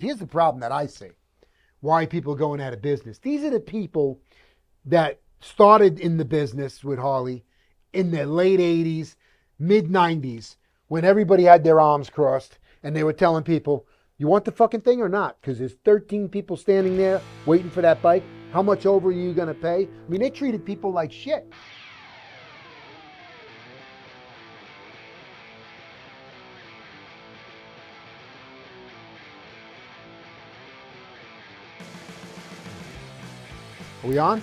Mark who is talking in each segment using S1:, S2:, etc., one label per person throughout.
S1: here's the problem that I see. Why people are going out of business. These are the people that started in the business with Harley in the late 80s, mid 90s, when everybody had their arms crossed and they were telling people, you want the fucking thing or not? Because there's 13 people standing there waiting for that bike. How much over are you going to pay? I mean, they treated people like shit. Are we on?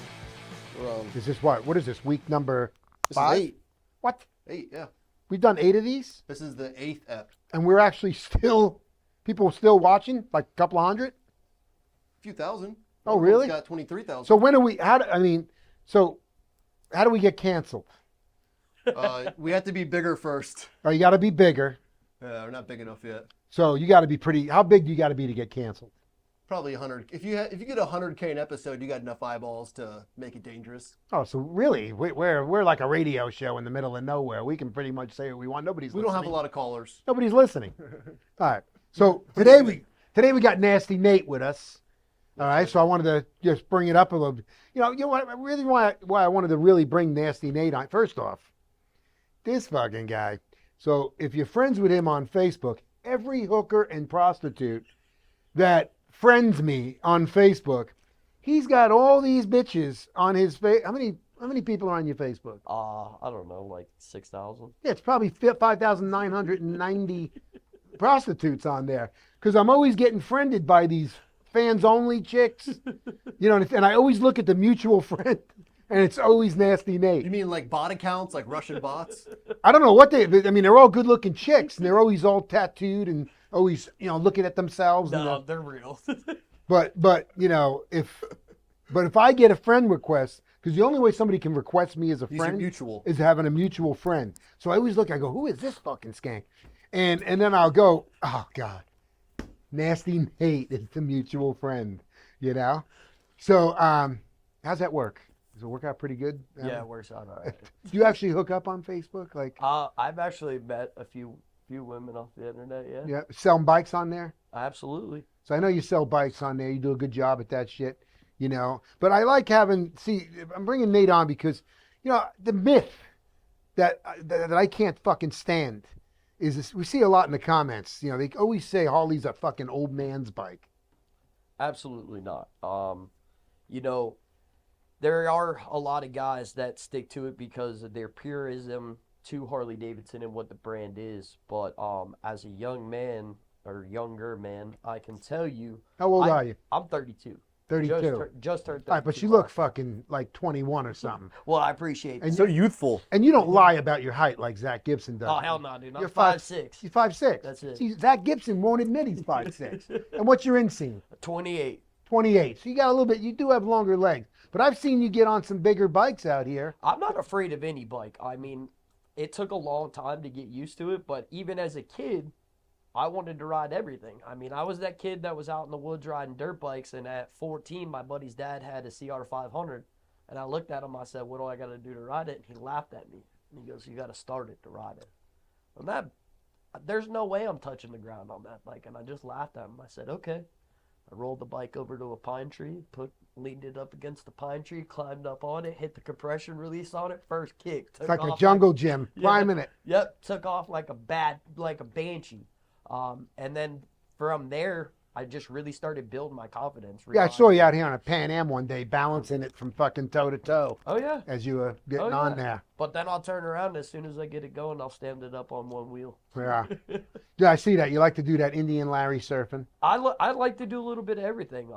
S1: Is this what? What is this? Week number
S2: This
S1: 5?
S2: is 8.
S1: What?
S2: 8, yeah.
S1: We've done 8 of these?
S2: This is the 8th ep.
S1: And we're actually still, people still watching? Like a couple hundred?
S2: A few thousand.
S1: Oh, really?
S2: It's got 23,000.
S1: So when are we, how do we get canceled?
S2: We have to be bigger first.
S1: Oh, you got to be bigger.
S2: We're not big enough yet.
S1: So you got to be pretty, how big do you got to be to get canceled?
S2: Probably 100. If you get 100K an episode, you got enough eyeballs to make it dangerous.
S1: Oh, so really, we're like a radio show in the middle of nowhere. We can pretty much say what we want. Nobody's
S2: We
S1: listening.
S2: don't have a lot of callers.
S1: Nobody's listening. All right. So today we got Nasty Nate with us. All right. So I wanted to just bring it up a little bit. You know what? Really, why I wanted to really bring Nasty Nate on. First off, this fucking guy. So if you're friends with him on Facebook, every hooker and prostitute that friends me on Facebook, he's got all these bitches on his face. How many people are on your Facebook?
S3: I don't know, like 6,000.
S1: Yeah, it's probably 5,990 prostitutes on there. Because I'm always getting friended by these fans only chicks. You know, and I always look at the mutual friend, and it's always Nasty Nate.
S2: You mean like bot accounts, like Russian bots?
S1: I don't know what they're all good looking chicks, and they're always all tattooed and always, looking at themselves.
S3: No, they're real.
S1: But if I get a friend request, because the only way somebody can request me as a
S2: These are
S1: friend
S2: mutual.
S1: is having a mutual friend. So I always look, I go, who is this fucking skank? And then I'll go, oh God, Nasty Nate is the mutual friend, So how's that work? Does it work out pretty good?
S3: Yeah, it works out all right.
S1: Do you actually hook up on Facebook? Like,
S3: I've actually met a few women off the internet, yeah.
S1: yeah, selling bikes on there?
S3: Absolutely.
S1: So I know you sell bikes on there. You do a good job at that shit, But I like I'm bringing Nate on because, the myth that I can't fucking stand is this, we see a lot in the comments. They always say Harley's a fucking old man's bike.
S3: Absolutely not. There are a lot of guys that stick to it because of their purism to Harley-Davidson and what the brand is. But as a young man or younger man, I can tell you.
S1: How old are you?
S3: I'm 32.
S1: 32.
S3: Just turned 32.
S1: All right, but you look fucking like 21 or something.
S3: Well, I appreciate
S1: And
S3: that.
S2: So youthful.
S1: And you don't lie about your height like Zach Gibson does.
S3: Oh, hell no, dude. I'm
S1: You're
S3: 5'6".
S1: You're 5'6".
S3: That's it.
S1: See, Zach Gibson won't admit he's 5'6". And what's your inseam?
S3: 28.
S1: 28. So you got a little bit, you do have longer legs. But I've seen you get on some bigger bikes out here.
S3: I'm not afraid of any bike. I mean, it took a long time to get used to it, but even as a kid, I wanted to ride everything. I mean, I was that kid that was out in the woods riding dirt bikes, and at 14, my buddy's dad had a CR500, and I looked at him, I said, what do I got to do to ride it? And he laughed at me. And he goes, you got to start it to ride it. And there's no way I'm touching the ground on that bike, and I just laughed at him. I said, okay. I rolled the bike over to a pine tree, leaned it up against the pine tree, climbed up on it, hit the compression release on it, first kick.
S1: It's like a jungle gym, climbing it.
S3: Yep, took off like a banshee. And then from there, I just really started building my confidence.
S1: Yeah, I saw you out here on a Pan Am one day, balancing it from fucking toe to toe.
S3: Oh, yeah.
S1: As you were getting on there.
S3: But then I'll turn around as soon as I get it going, I'll stand it up on one wheel.
S1: Yeah. Yeah, I see that. You like to do that Indian Larry surfing.
S3: I like to do a little bit of everything.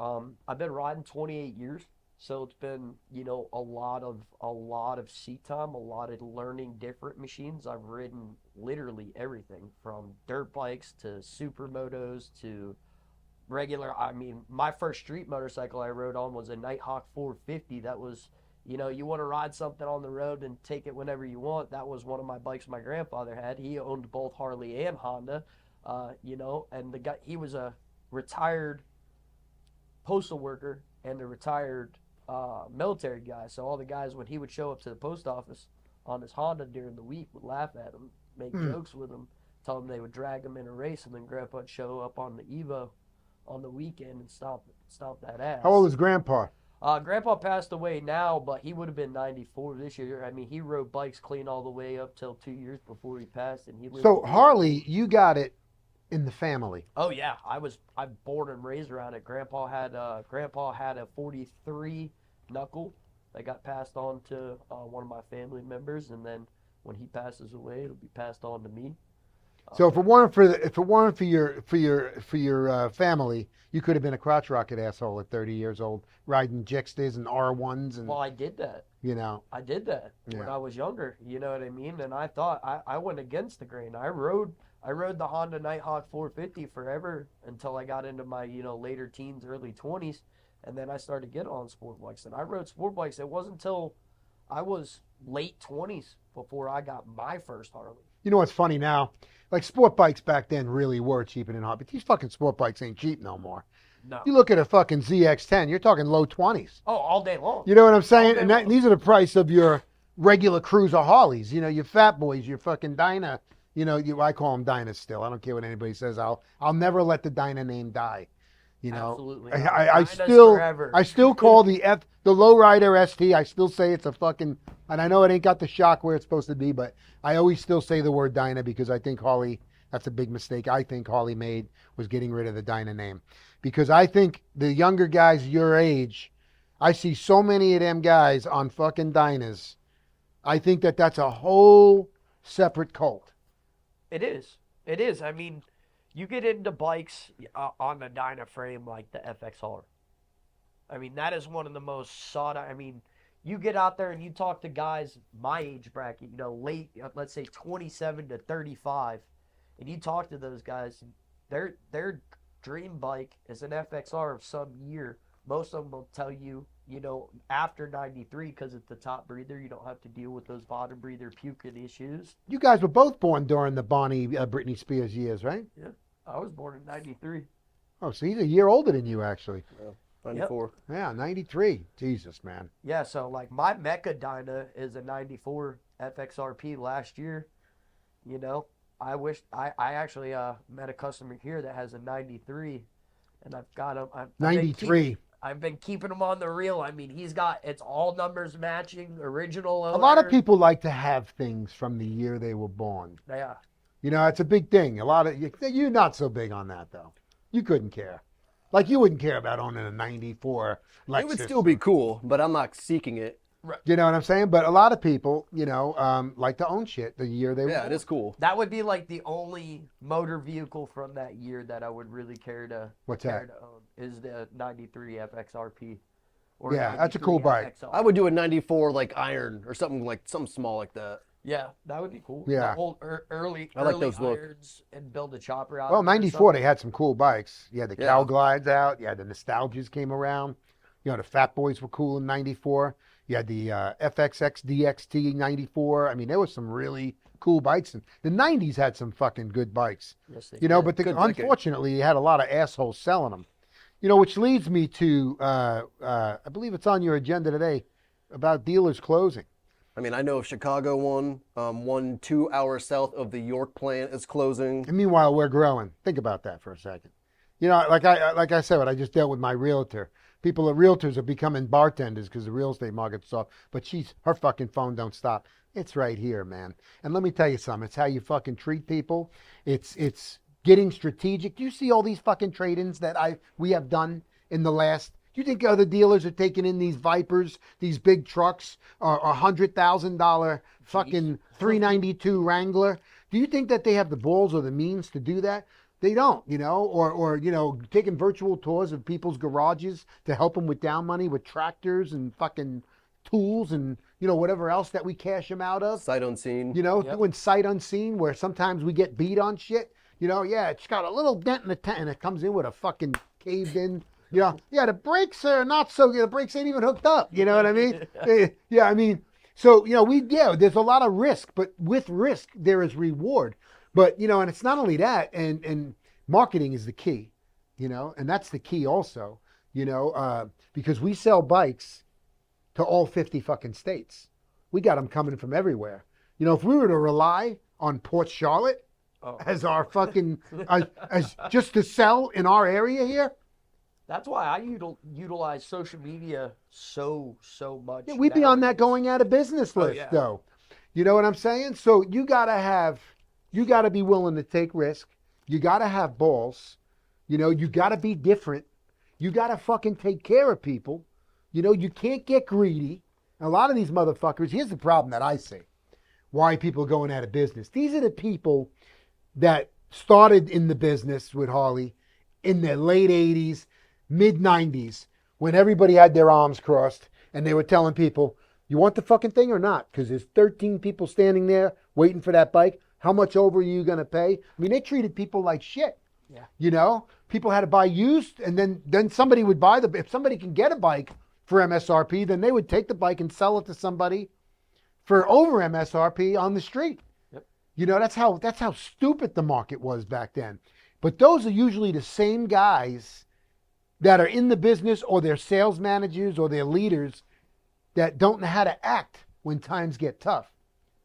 S3: I've been riding 28 years, so it's been, a lot of seat time, a lot of learning different machines. I've ridden literally everything from dirt bikes to supermotos to regular. I mean, my first street motorcycle I rode on was a Nighthawk 450. That was, you want to ride something on the road and take it whenever you want. That was one of my bikes my grandfather had. He owned both Harley and Honda, and the guy, he was a retired postal worker and a retired military guy. So all the guys, when he would show up to the post office on his Honda during the week, would laugh at him, make jokes with him, tell him they would drag him in a race, and then Grandpa would show up on the Evo on the weekend and stomp that ass.
S1: How old is Grandpa?
S3: Grandpa passed away now, but he would have been 94 this year. I mean, he rode bikes clean all the way up till 2 years before he passed, and he lived.
S1: So
S3: to be
S1: Harley, you got it in the family.
S3: Oh yeah, I'm born and raised around it. Grandpa had a 43 knuckle that got passed on to one of my family members, and then when he passes away, it'll be passed on to me.
S1: So if it weren't for your family, you could have been a crotch rocket asshole at 30 years old, riding Jixters and R1s and
S3: Well, I did that.
S1: I
S3: did that when
S1: Yeah.
S3: I was younger. You know what I mean? And I thought I went against the grain. I rode the Honda Nighthawk 450 forever until I got into my later teens, early 20s, and then I started to get on sport bikes. And I rode sport bikes. It wasn't until I was late 20s before I got my first Harley.
S1: You know what's funny now? Like sport bikes back then really were cheaper than hot, but these fucking sport bikes ain't cheap no more.
S3: No.
S1: You look at a fucking ZX10, you're talking low 20s.
S3: Oh, all day long.
S1: You know what I'm saying?
S3: day
S1: And
S3: long.
S1: these are the price of your regular cruiser Harleys. Your Fat Boys, your fucking Dyna. I call them Dynas still. I don't care what anybody says. I'll never let the Dyna name die.
S3: Absolutely.
S1: I
S3: Dynas
S1: still
S3: forever.
S1: I still call the Lowrider ST. I still say it's a fucking, and I know it ain't got the shock where it's supposed to be, but I always still say the word Dyna because I think Harley. That's a big mistake I think Harley made was getting rid of the Dyna name, because I think the younger guys your age, I see so many of them guys on fucking Dynas. I think that's a whole separate cult.
S3: It is. It is. I mean, you get into bikes on the Dyna frame like the FXR. I mean, that is one of the most sought. I mean, you get out there and you talk to guys my age bracket, late, let's say 27 to 35, and you talk to those guys, their dream bike is an FXR of some year. Most of them will tell you, after 93, because it's the top breather, you don't have to deal with those bottom breather puking issues.
S1: You guys were both born during the Bonnie Britney Spears years, right?
S3: Yeah. I was born in 93.
S1: Oh, so he's a year older than you, actually.
S2: 94.
S1: Yeah, 93. Jesus, man.
S3: Yeah, so like my Mecca Dyna is a 94 FXRP last year. I wish I actually met a customer here that has a 93, and I've got him.
S1: 93.
S3: I've been keeping him on the reel. I mean, it's all numbers matching, original owner.
S1: A lot of people like to have things from the year they were born.
S3: Yeah.
S1: It's a big thing. A lot of you're not so big on that though. You couldn't care. Like you wouldn't care about owning a 94 Lexus.
S2: It would still be cool, but I'm not seeking it.
S1: You know what I'm saying? But a lot of people, like to own shit the year they were
S2: Yeah,
S1: born.
S2: it is cool.
S3: That would be like the only motor vehicle from that year that I would really care to
S1: What's
S3: care
S1: that?
S3: to own is the 93 FXRP. Or
S1: Yeah, that's a cool
S3: 93
S1: bike.
S3: FXR.
S2: I would do a 94 like iron or something small like that.
S3: Yeah, that would be cool.
S1: Yeah.
S3: The old early
S2: I like those look.
S3: irons and build a chopper out.
S1: Well,
S3: of it or
S1: 94, they
S3: something.
S1: had some cool bikes. You had the
S2: Yeah.
S1: Cow Glides out. You had the Nostalgias came around. The Fat Boys were cool in 94. You had the FXX DXT 94. I mean, there was some really cool bikes. And the 90s had some fucking good bikes.
S3: Yes, they
S1: But
S2: Good decade.
S1: unfortunately, you had a lot of assholes selling them. Which leads me to, I believe it's on your agenda today, about dealers closing.
S2: I mean, I know of Chicago one 2 hours south of the York plant is closing.
S1: And meanwhile, we're growing. Think about that for a second. Like I said, I just dealt with my realtor. People at realtors are becoming bartenders because the real estate market's soft. But her fucking phone don't stop. It's right here, man. And let me tell you something. It's how you fucking treat people. It's getting strategic. Do you see all these fucking trade-ins that we have done in the last? Do you think other dealers are taking in these Vipers, these big trucks, or $100,000 fucking 392 Wrangler? Do you think that they have the balls or the means to do that? They don't, or taking virtual tours of people's garages to help them with down money with tractors and fucking tools and, whatever else that we cash them out of.
S2: Sight unseen.
S1: Doing sight unseen where sometimes we get beat on shit. It's got a little dent in the tent and it comes in with a fucking caved in. The brakes are not so good. The brakes ain't even hooked up. You know what I mean? Yeah, I mean, so, there's a lot of risk, but with risk, there is reward. But, and it's not only that, and marketing is the key, and that's the key also, because we sell bikes to all 50 fucking states. We got them coming from everywhere. If we were to rely on Port Charlotte,
S3: Oh.
S1: as our fucking as just to sell in our area here.
S3: That's why I utilize social media so much.
S1: Yeah, we'd be on that
S3: nowadays.
S1: going out of business
S3: Oh,
S1: list
S3: yeah.
S1: though. You know what I'm saying? So you gotta be willing to take risk. You gotta have balls. You know, you gotta be different. You gotta fucking take care of people. You know, you can't get greedy. A lot of these motherfuckers, here's the problem that I see. Why people are going out of business. These are the people that started in the business with Harley in the late 80s, mid 90s, when everybody had their arms crossed and they were telling people, you want the fucking thing or not? Because there's 13 people standing there waiting for that bike. How much over are you going to pay? I mean, they treated people like shit.
S3: Yeah.
S1: You know, people had to buy used, and then somebody would buy if somebody can get a bike for MSRP, then they would take the bike and sell it to somebody for over MSRP on the street.
S3: Yep.
S1: You know, that's how stupid the market was back then. But those are usually the same guys that are in the business, or they're sales managers, or they're leaders that don't know how to act when times get tough.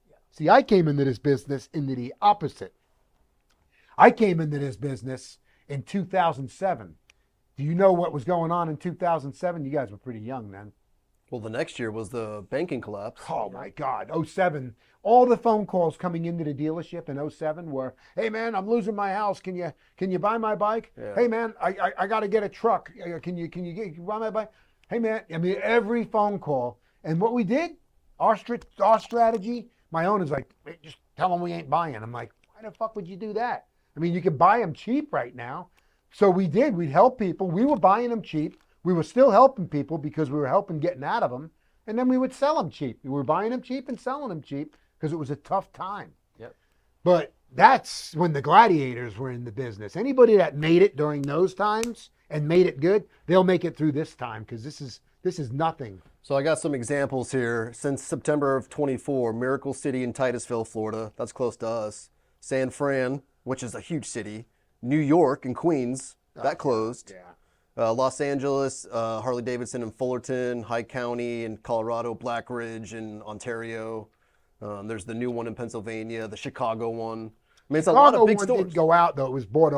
S3: Yeah.
S1: See, I came into this business into the opposite. I came into this business in 2007. Do you know what was going on in 2007? You guys were pretty young then.
S2: Well, the next year was the banking collapse.
S1: Oh my God, '07. All the phone calls coming into the dealership in '07 were, "Hey man, I'm losing my house. Can you buy my bike?
S2: Yeah.
S1: Hey man, I got to get a truck. Can you buy my bike? Hey man." I mean, every phone call. And what we did, our strategy. My owner's like, "Hey, just tell them we ain't buying." I'm like, why the fuck would you do that? I mean, you can buy them cheap right now. So we did. We'd help people. We were buying them cheap. We were still helping people because we were helping getting out of them. And then we would sell them cheap. We were buying them cheap and selling them cheap because it was a tough time.
S3: Yep.
S1: But that's when the gladiators were in the business. Anybody that made it during those times and made it good, they'll make it through this time because this is nothing.
S2: So I got some examples here. Since September of 24, Miracle City in Titusville, Florida. That's close to us. San Fran, which is a huge city. New York and Queens, that closed.
S1: Yeah.
S2: Los Angeles, Harley-Davidson in Fullerton, High County in Colorado, Black Ridge in Ontario. There's the new one in Pennsylvania, the Chicago one. I mean, it's a lot of big
S1: one
S2: stores.
S1: didn't go out though. It was bought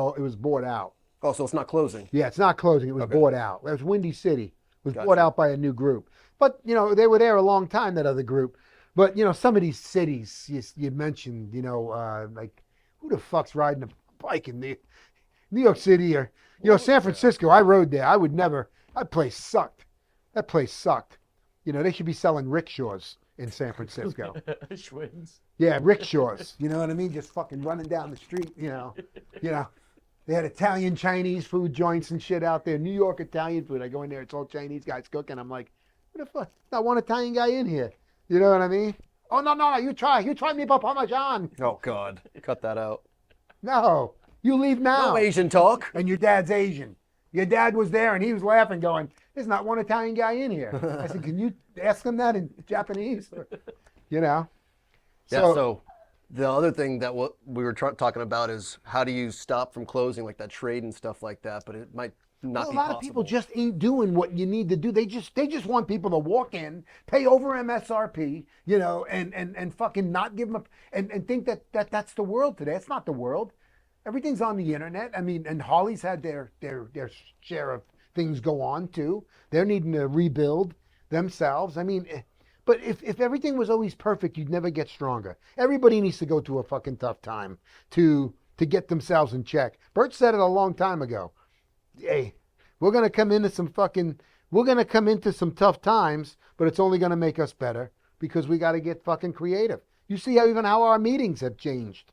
S1: out.
S2: Oh, so it's not closing.
S1: Yeah, it's not closing. It was
S2: Okay.
S1: bought out. It was Windy City. It was
S2: Gotcha.
S1: bought out by a new group. But, you know, they were there a long time, that other group. But, you know, some of these cities you mentioned, you know, like, who the fuck's riding a bike in New York City or, you know, San Francisco? I rode there. That place sucked. You know, they should be selling rickshaws in San Francisco.
S3: Schwins.
S1: Yeah, rickshaws. You know what I mean? Just fucking running down the street, you know. They had Italian, Chinese food joints and shit out there. New York Italian food. I go in there, it's all Chinese guys cooking. I'm like, what the fuck? Not one Italian guy in here. You know what I mean? Oh, no, you try meatball parmesan.
S2: Oh, God. Cut that out.
S1: No, you leave now.
S2: No Asian talk.
S1: And your dad's Asian. Your dad was there and he was laughing going, there's not one Italian guy in here. I said, can you ask him that in Japanese? You know?
S2: Yeah, so the other thing that we were talking about is how do you stop from closing, like that trade and stuff like that, but it might not
S1: Well,
S2: be
S1: a lot of people just ain't doing what you need to do. They just want people to walk in, pay over MSRP, you know, and fucking not give them and think that's the world today. It's not the world. Everything's on the internet. I mean, and Harley's had their share of things go on too. They're needing to rebuild themselves. I mean, but if everything was always perfect, you'd never get stronger. Everybody needs to go through a fucking tough time to get themselves in check. Bert said it a long time ago. Hey, we're gonna come into some tough times, but it's only gonna make us better because we got to get fucking creative. You see how our meetings have changed.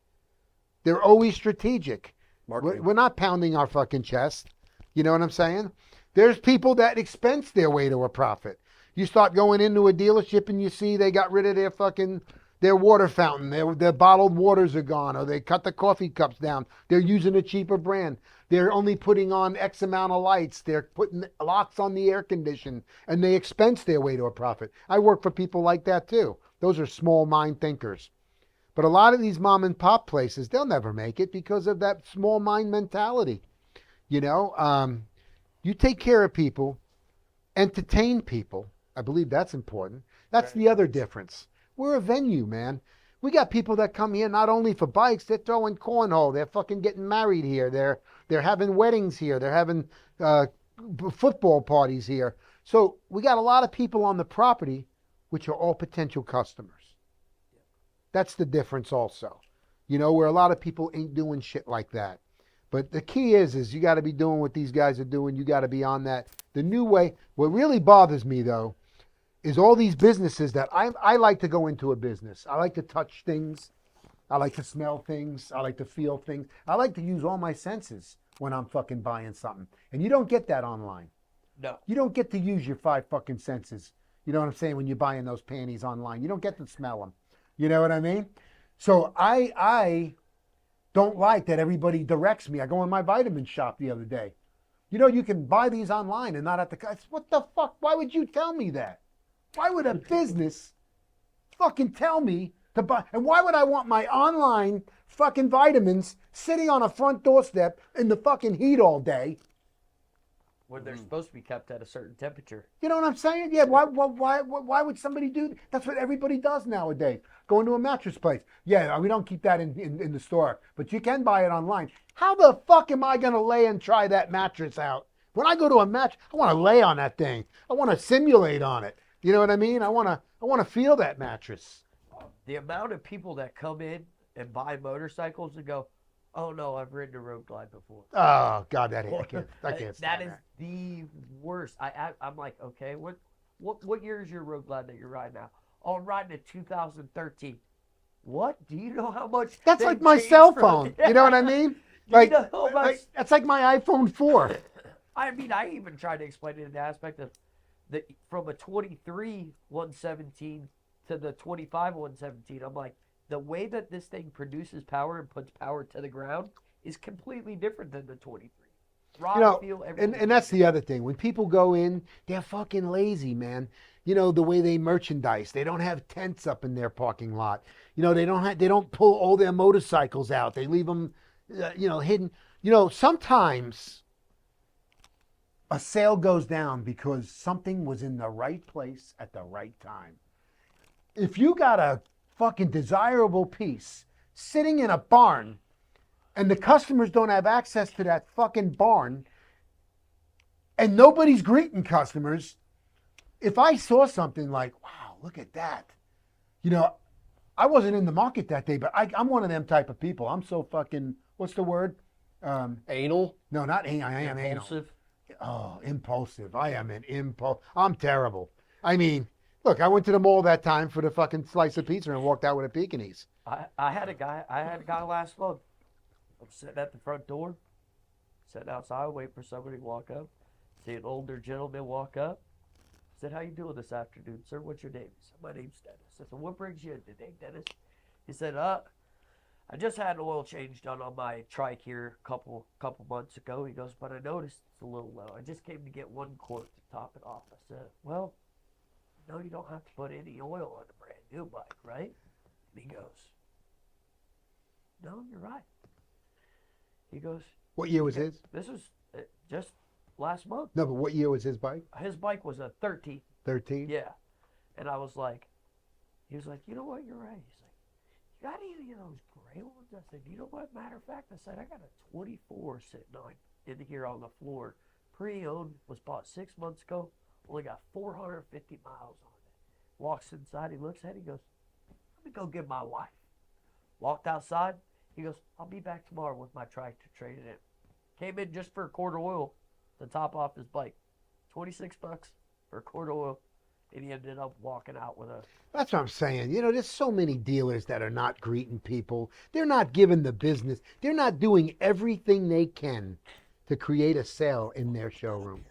S1: They're always strategic.
S2: Marketing.
S1: We're not pounding our fucking chest. You know what I'm saying? There's people that expense their way to a profit. You start going into a dealership and you see they got rid of their water fountain. Their bottled waters are gone, or they cut the coffee cups down. They're using a cheaper brand. They're only putting on X amount of lights. They're putting locks on the air condition, and they expense their way to a profit. I work for people like that too. Those are small mind thinkers. But a lot of these mom and pop places, they'll never make it because of that small mind mentality. You know, you take care of people, entertain people. I believe that's important. That's the other difference. We're a venue, man. We got people that come here not only for bikes, they're throwing cornhole. They're fucking getting married here. They're having weddings here. They're having football parties here. So we got a lot of people on the property, which are all potential customers. That's the difference also. You know, where a lot of people ain't doing shit like that. But the key is you got to be doing what these guys are doing. You got to be on that. The new way. What really bothers me, though, is all these businesses that I like to go into a business. I like to touch things. I like to smell things. I like to feel things. I like to use all my senses when I'm fucking buying something. And you don't get that online.
S3: No.
S1: You don't get to use your 5 fucking senses. You know what I'm saying? When you're buying those panties online, you don't get to smell them. You know what I mean? So I don't like that everybody directs me. I go in my vitamin shop the other day. You know, you can buy these online and not at the... What the fuck? Why would you tell me that? Why would a business fucking tell me to buy? And why would I want my online fucking vitamins sitting on a front doorstep in the fucking heat all day?
S3: When they're supposed to be kept at a certain temperature.
S1: You know what I'm saying? Yeah, why would somebody do that? That's what everybody does nowadays. Go into a mattress place. Yeah, we don't keep that in the store, but you can buy it online. How the fuck am I going to lay and try that mattress out? When I go to a mattress, I want to lay on that thing. I want to simulate on it. You know what I mean? I want to feel that mattress.
S3: The amount of people that come in and buy motorcycles and go, oh no, I've ridden a road glide before.
S1: Oh God, I can't
S3: That
S1: stand
S3: is the worst. I'm like, okay, what year is your road glide that you're riding now? Oh, I'm riding a 2013. What? Do you know how much?
S1: That's
S3: they've
S1: like my
S3: changed
S1: cell
S3: from-
S1: phone. You know what I mean?
S3: You
S1: Like,
S3: know how much-
S1: that's like my iPhone 4.
S3: I mean, I even tried to explain it in the aspect of from a 23 117 to the 25 117. I'm like, the way that this thing produces power and puts power to the ground is completely different than the 23. Rod,
S1: You know,
S3: feel,
S1: and that's the other thing. When people go in, they're fucking lazy, man. You know, the way they merchandise. They don't have tents up in their parking lot. You know, they don't pull all their motorcycles out. They leave them, hidden. You know, sometimes a sale goes down because something was in the right place at the right time. If you got a fucking desirable piece sitting in a barn and the customers don't have access to that fucking barn and nobody's greeting customers, if I saw something like, wow, look at that. You know, I wasn't in the market that day, but I'm one of them type of people. I'm so fucking, what's the word?
S2: Anal?
S1: No, not anal. I am anal.
S3: impulsive.
S1: Oh, impulsive. I am an impulse. I'm terrible. I mean, look, I went to the mall that time for the fucking slice of pizza and walked out with a Pekingese.
S3: I had a guy last month. I'm sitting at the front door, sitting outside, waiting for somebody to walk up. See an older gentleman walk up. I said, how you doing this afternoon, sir? What's your name? He said, my name's Dennis. I said, what brings you in today, Dennis? He said, I just had an oil change done on my trike here a couple months ago. He goes, but I noticed it's a little low. I just came to get 1 quart to top it off. I said, well, no, you don't have to put any oil on a brand new bike, right? And he goes, no, you're right. He goes,
S1: What year was his?
S3: this was just last month.
S1: No, but what year was his bike?
S3: His bike was a 13.
S1: 13?
S3: Yeah. And I was like, he was like, you know what, you're right. He's like, you got any of those gray ones? I said, you know what, matter of fact, I said, I got a 24 sitting on in here on the floor. Pre-owned, was bought 6 months ago, only got 450 miles on it. Walks inside, he looks at it, he goes, let me go get my wife. Walked outside, he goes, I'll be back tomorrow with my tractor trade in it. Came in just for a quart of oil to top off his bike. 26 bucks for a quart of oil. And he ended up walking out with a...
S1: That's what I'm saying. You know, there's so many dealers that are not greeting people. They're not giving the business. They're not doing everything they can to create a sale in their showroom.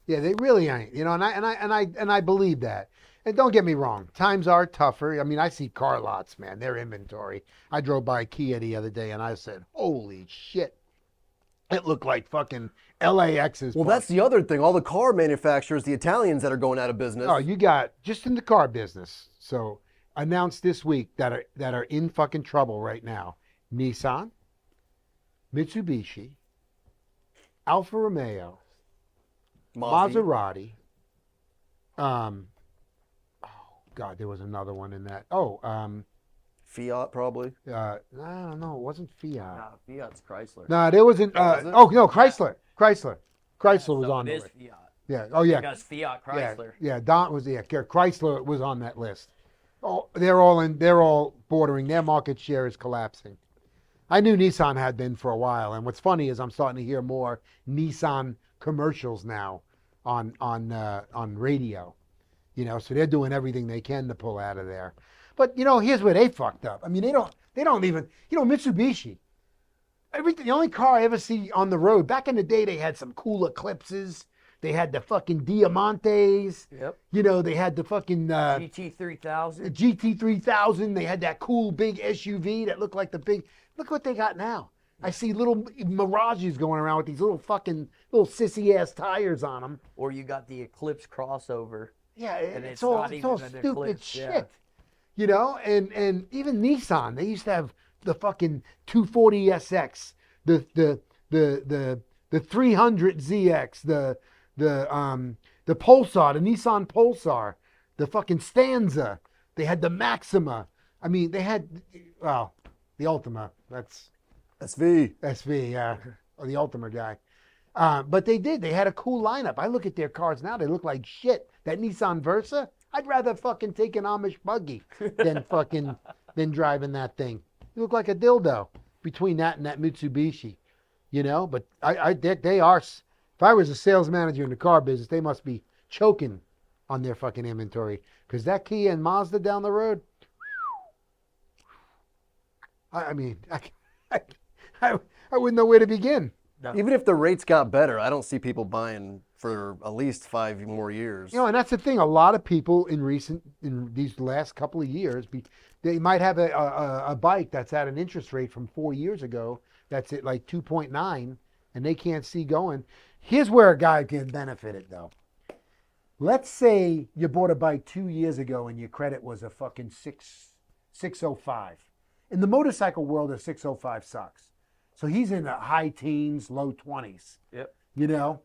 S1: Yeah, they really ain't. You know, and I believe that. And don't get me wrong, times are tougher. I mean, I see car lots, man, their inventory. I drove by Kia the other day and I said, holy shit. It looked like fucking LAX's.
S2: Well, that's the other thing. All the car manufacturers, the Italians that are going out of business.
S1: Oh, you got just in the car business. So announced this week that are in fucking trouble right now. Nissan, Mitsubishi, Alfa Romeo, Maserati. Oh God, there was another one in that.
S2: Fiat probably.
S1: I don't know. It wasn't Fiat.
S3: Nah, Fiat's Chrysler.
S1: No, there wasn't.
S2: Was it?
S1: Oh no, Chrysler. Chrysler was
S3: So
S1: on
S3: it
S1: the
S3: is
S1: list.
S3: Fiat.
S1: Yeah. Oh yeah.
S3: Because Fiat Chrysler.
S1: Yeah. Don was Chrysler was on that list. Oh, they're all bordering. Their market share is collapsing. I knew Nissan had been for a while, and what's funny is I'm starting to hear more Nissan commercials now on radio. You know, so they're doing everything they can to pull out of there. But you know, here's where they fucked up. I mean, they don't even, you know, Mitsubishi. The only car I ever see on the road. Back in the day, they had some cool Eclipses. They had the fucking Diamantes.
S3: Yep.
S1: You know, they had the fucking
S3: GT3000.
S1: GT3000. They had that cool big SUV that looked like the big. Look what they got now. I see little Mirages going around with these little sissy ass tires on them.
S3: Or you got the Eclipse crossover.
S1: Yeah,
S3: And
S1: it's
S3: it's
S1: all
S3: not
S1: it's
S3: even
S1: all
S3: an
S1: stupid
S3: Eclipse,
S1: shit.
S3: yeah.
S1: You know, and even Nissan, they used to have the fucking 240 SX, the 300 ZX, the Pulsar, the Nissan Pulsar, the fucking Stanza. They had the Maxima. I mean, they had the Ultima. That's
S2: SV.
S1: SV, or the Ultima guy. But they did. They had a cool lineup. I look at their cars now. They look like shit. That Nissan Versa, I'd rather fucking take an Amish buggy than driving that thing. You look like a dildo between that and that Mitsubishi, you know. But they are. If I was a sales manager in the car business, they must be choking on their fucking inventory because that Kia and Mazda down the road. I mean, I wouldn't know where to begin.
S3: No.
S2: Even if the rates got better, I don't see people buying for at least 5 more years.
S1: You know, and that's the thing. A lot of people in these last couple of years, they might have a bike that's at an interest rate from 4 years ago that's at like 2.9, and they can't see going. Here's where a guy can benefit it though. Let's say you bought a bike 2 years ago and your credit was a fucking 605. In the motorcycle world, a 605 sucks. So he's in the high teens, low 20s.
S3: Yep.
S1: You know,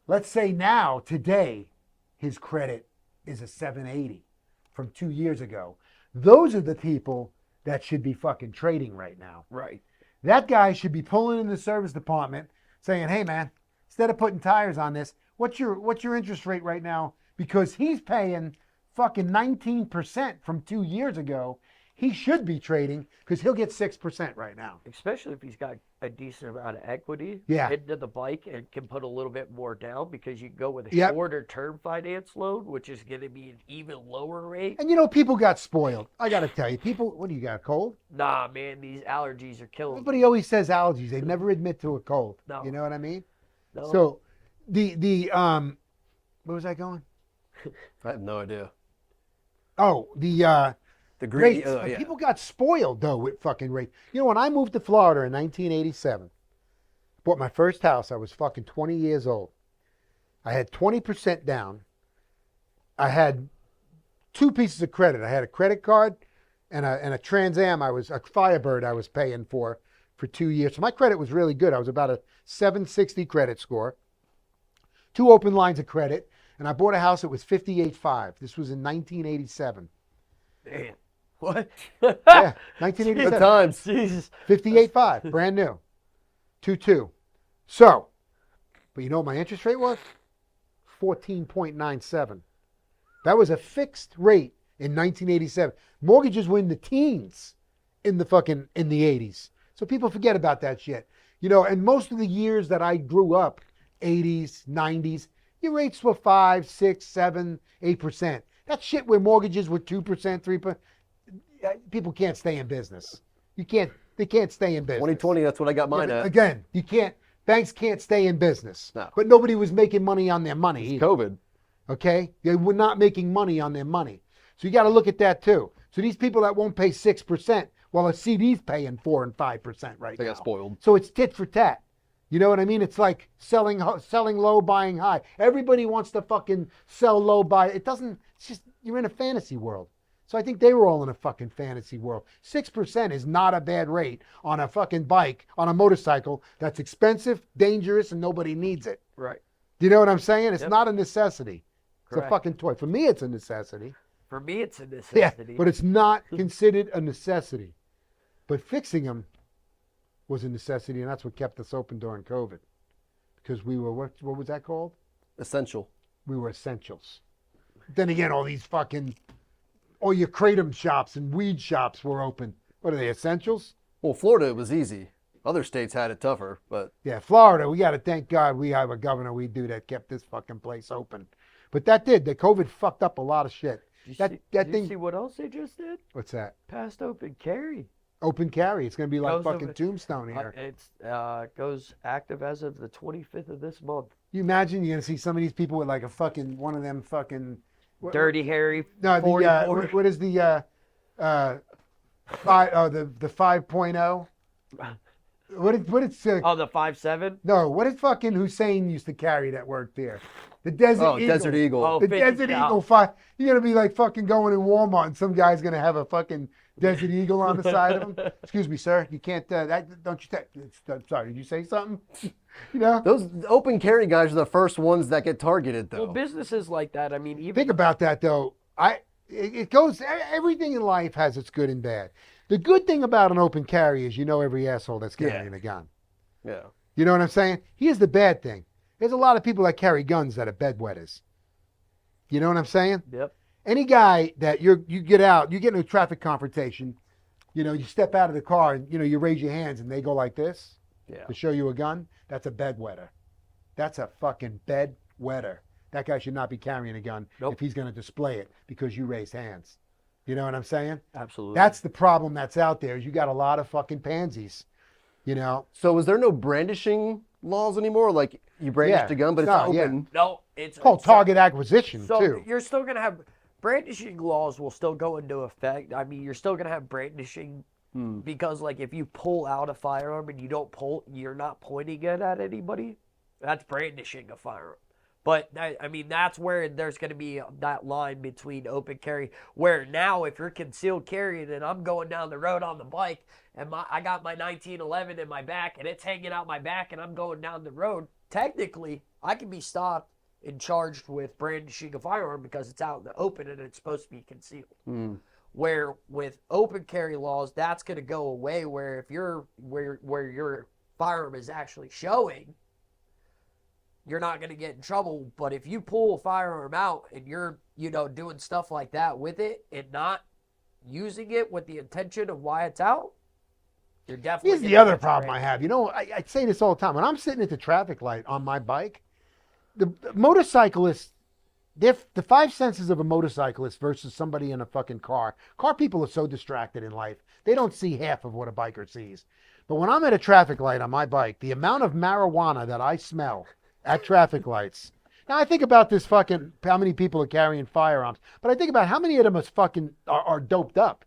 S1: let's say now, today, his credit is a 780 from 2 years ago. Those are the people that should be fucking trading right now.
S3: Right.
S1: That guy should be pulling in the service department saying, hey man, instead of putting tires on this, what's your interest rate right now? Because he's paying fucking 19% from 2 years ago. He should be trading because he'll get 6% right now.
S3: Especially if he's got a decent amount of equity
S1: Yeah.
S3: into the bike and can put a little bit more down because you go with a
S1: Yep.
S3: shorter term finance loan, which is going to be an even lower rate.
S1: And you know, people got spoiled. I got to tell you, people, what do you got, a cold?
S3: Nah, man, these allergies are killing me.
S1: Everybody always says allergies. They never admit to a cold.
S3: No.
S1: You know what I mean?
S3: No.
S1: So the where was I going?
S2: I have no idea.
S1: Oh, the
S2: green.
S1: rates.
S2: Yeah.
S1: People got spoiled though with fucking rates. You know, when I moved to Florida in 1987, bought my first house, I was fucking 20 years old. I had 20% down. I had 2 pieces of credit. I had a credit card and a Trans Am. I was a Firebird I was paying for 2 years. So my credit was really good. I was about a 760 credit score. 2 open lines of credit, and I bought a house that was 58.5. This was in 1987.
S3: Man, what?
S1: Yeah, 1987.
S2: Good times.
S3: Jesus.
S1: 58.5, brand new. 2.2. So, but you know what my interest rate was? 14.97. That was a fixed rate in 1987. Mortgages were in the teens in the 80s. So people forget about that shit. You know, and most of the years that I grew up, 80s, 90s, your rates were 5, 6, 7, 8%. That shit where mortgages were 2%, 3%. People can't stay in business. They can't stay in business.
S2: 2020, that's what I got mine
S1: Yeah,
S2: at.
S1: again, banks can't stay in business.
S2: No.
S1: But nobody was making money on their money either.
S2: COVID.
S1: Okay? They were not making money on their money. So you got to look at that too. So these people that won't pay 6%, well, a CD's paying 4 and 5% right
S2: They
S1: now.
S2: got spoiled.
S1: So it's tit for tat. You know what I mean? It's like selling low, buying high. Everybody wants to fucking sell low, buy. It doesn't, it's just, you're in a fantasy world. So I think they were all in a fucking fantasy world. 6% is not a bad rate on a fucking bike, on a motorcycle that's expensive, dangerous, and nobody needs it.
S3: Right.
S1: Do you know what I'm saying? It's
S3: Yep.
S1: not a necessity. It's
S3: Correct.
S1: a fucking toy. For me, it's a necessity.
S3: For me, it's a
S1: Yeah,
S3: necessity.
S1: but it's not considered a necessity. But fixing them was a necessity, and that's what kept us open during COVID. Because we were, what was that called?
S2: Essential.
S1: We were essentials. Then again, all your kratom shops and weed shops were open. What are they, essentials?
S2: Well, Florida, it was easy. Other states had it tougher, but
S1: Yeah, Florida, we got to thank God we have a governor that kept this fucking place open. But the COVID fucked up a lot of shit.
S3: Did you see what else they just did?
S1: What's that?
S3: Passed open carry.
S1: Open carry. It's going to be like
S3: Goes
S1: fucking
S3: over-
S1: Tombstone here.
S3: It's goes active as of the 25th of this month.
S1: You imagine you're going to see some of these people with like a fucking, one of them fucking.
S3: Dirty Harry.
S1: No,
S3: 44.
S1: what is the, the 5.0? What is
S3: Oh, the 5.7.
S1: no, what did fucking Hussein used to carry that worked there? The Desert Eagle.
S2: Desert Eagle.
S3: Oh,
S1: The
S3: 50
S1: Desert
S3: cal.
S1: Eagle 5. You're going to be like fucking going in Walmart and some guy's going to have a fucking Desert Eagle on the side of him. Excuse me, sir. You can't, don't you, sorry, did you say something? You know?
S2: those open carry guys are the first ones that get targeted, though.
S3: Well, businesses like that. I mean, even
S1: Think about that though. It goes, everything in life has its good and bad. The good thing about an open carry is every asshole that's carrying a gun.
S2: Yeah.
S1: You know what I'm saying? Here's the bad thing. There's a lot of people that carry guns that are bedwetters. You know what I'm saying?
S3: Yep.
S1: Any guy that you get out, you get in a traffic confrontation, you step out of the car and, you raise your hands and they go like this
S2: Yeah.
S1: to show you a gun, that's a bedwetter. That's a fucking bedwetter. That guy should not be carrying a gun if he's going to display it because you raised hands. You know what I'm saying?
S3: Absolutely.
S1: That's the problem that's out there is you got a lot of fucking pansies,
S2: So is there no brandishing laws anymore? Like you brandished a gun, but it's open.
S3: no. It's
S1: called target acquisition
S3: So
S1: too.
S3: you're still gonna have brandishing laws will still go into effect. I mean, you're still gonna have brandishing because, like, if you pull out a firearm and you're not pointing it at anybody, that's brandishing a firearm. But I mean, that's where there's going to be that line between open carry. Where now, if you're concealed carrying and I'm going down the road on the bike and I got my 1911 in my back and it's hanging out my back and I'm going down the road, technically I can be stopped and charged with brandishing a firearm because it's out in the open and it's supposed to be concealed. Where with open carry laws, that's going to go away. Where if where your firearm is actually showing, you're not going to get in trouble. But if you pull a firearm out and you're, doing stuff like that with it and not using it with the intention of why it's out, you're definitely.
S1: Here's the other problem I have. I say this all the time. When I'm sitting at the traffic light on my bike, the motorcyclists, the five senses of a motorcyclist versus somebody in a fucking car. Car people are so distracted in life. They don't see half of what a biker sees. But when I'm at a traffic light on my bike, the amount of marijuana that I smell at traffic lights. Now I think about this fucking, how many people are carrying firearms, but I think about how many of them are doped up.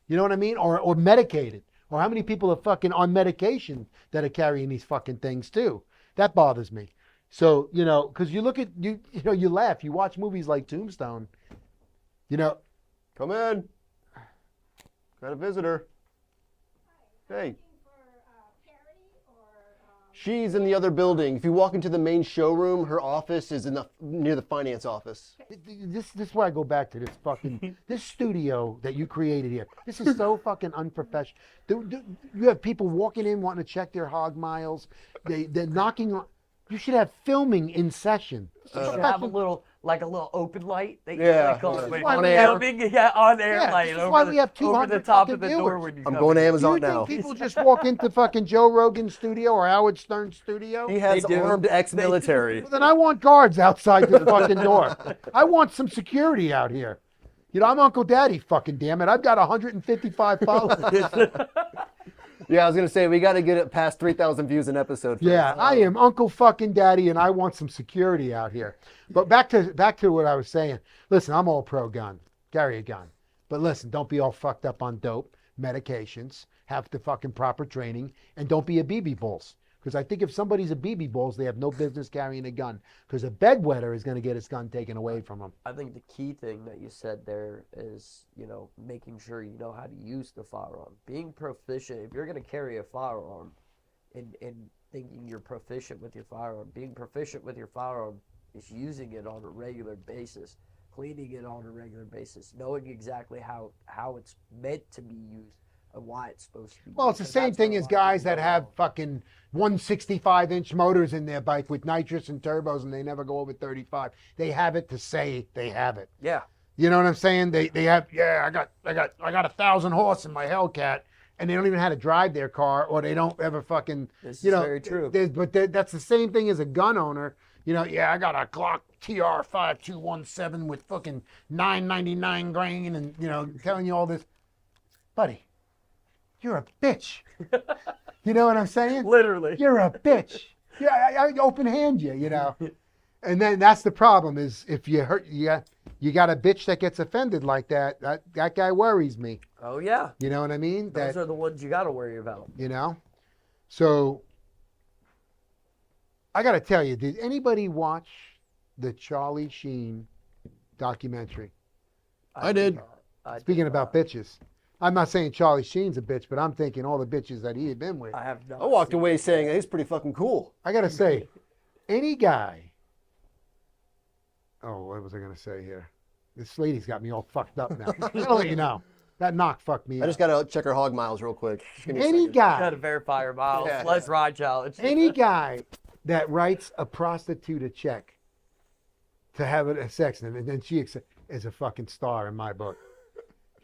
S1: You know what I mean? Or medicated. Or how many people are fucking on medication that are carrying these fucking things too. That bothers me. So, because you look at, you laugh. You watch movies like Tombstone,
S2: Come in. Got a visitor. Hey. She's in the other building. If you walk into the main showroom, her office is near the finance office.
S1: This is why I go back to this fucking, this studio that you created here. This is so fucking unprofessional. You have people walking in wanting to check their hog miles. They're knocking on. You should have filming in session.
S3: You should have a little open light.
S2: Yeah.
S3: On air. On air light.
S1: This is why we have
S3: over the
S1: 200
S3: top
S1: fucking
S3: of the door
S1: viewers.
S3: when you
S2: I'm
S3: come
S2: going to
S3: in.
S1: Do
S2: Amazon
S1: you
S2: now.
S1: think people just walk into fucking Joe Rogan's studio or Howard Stern's studio?
S2: He has
S3: They do.
S2: armed ex-military.
S1: Well, then I want guards outside the fucking door. I want some security out here. I'm Uncle Daddy, fucking damn it. I've got 155 followers.
S2: Yeah, I was going to say, we got to get it past 3,000 views an episode. First.
S1: Yeah, I am Uncle fucking Daddy, and I want some security out here. But back to what I was saying. Listen, I'm all pro gun. Carry a gun. But listen, don't be all fucked up on dope, medications, have the fucking proper training, and don't be a BB Bulls. Because I think if somebody's a BB Bulls, they have no business carrying a gun. Because a bedwetter is going to get his gun taken away from him.
S3: I think the key thing that you said there is, making sure you know how to use the firearm. Being proficient, if you're going to carry a firearm and thinking you're proficient with your firearm, being proficient with your firearm is using it on a regular basis. cleaning it on a regular basis, knowing exactly how it's meant to be used and why it's supposed to be
S1: Well, it's
S3: used.
S1: the
S3: 'Cause
S1: same
S3: that's what
S1: thing
S3: a
S1: as
S3: lot of
S1: guys
S3: people
S1: that
S3: don't
S1: have
S3: know.
S1: fucking 165-inch motors in their bike with nitrous and turbos, and they never go over 35. They have it to say they have it.
S3: Yeah.
S1: You know what I'm saying? They have, I got 1,000 horse in my Hellcat, and they don't even know how to drive their car, or they don't ever fucking.
S3: This
S1: You
S3: is
S1: know,
S3: very true.
S1: That's the same thing as a gun owner. You know, I got a Glock TR5217 with fucking 999 grain, and telling you all this, buddy. You're a bitch. You know what I'm saying?
S3: Literally.
S1: You're a bitch. Yeah, I open hand you. And then that's the problem is if you hurt you got a bitch that gets offended like that. That guy worries me.
S3: Oh yeah.
S1: You know what I mean?
S3: Those are the ones you got to worry about.
S1: So I got to tell you, did anybody watch the Charlie Sheen documentary?
S2: I did.
S1: Speaking about bitches. I'm not saying Charlie Sheen's a bitch, but I'm thinking all the bitches that he had been with.
S3: I have not.
S2: I walked
S3: seen
S2: away
S3: it.
S2: saying he's pretty fucking cool.
S1: I got to say, any guy. Oh, what was I going to say here? This lady's got me all fucked up now. I'll let you know. That knock fucked me
S2: I
S1: up.
S2: just gotta check her hog miles real quick. Just give me a
S1: Any
S2: second.
S3: Got
S1: guy,
S3: to verify your miles.
S2: Yeah.
S3: Let's ride challenge.
S1: any guy that writes a prostitute a check to have a sex and then she is a fucking star in my book.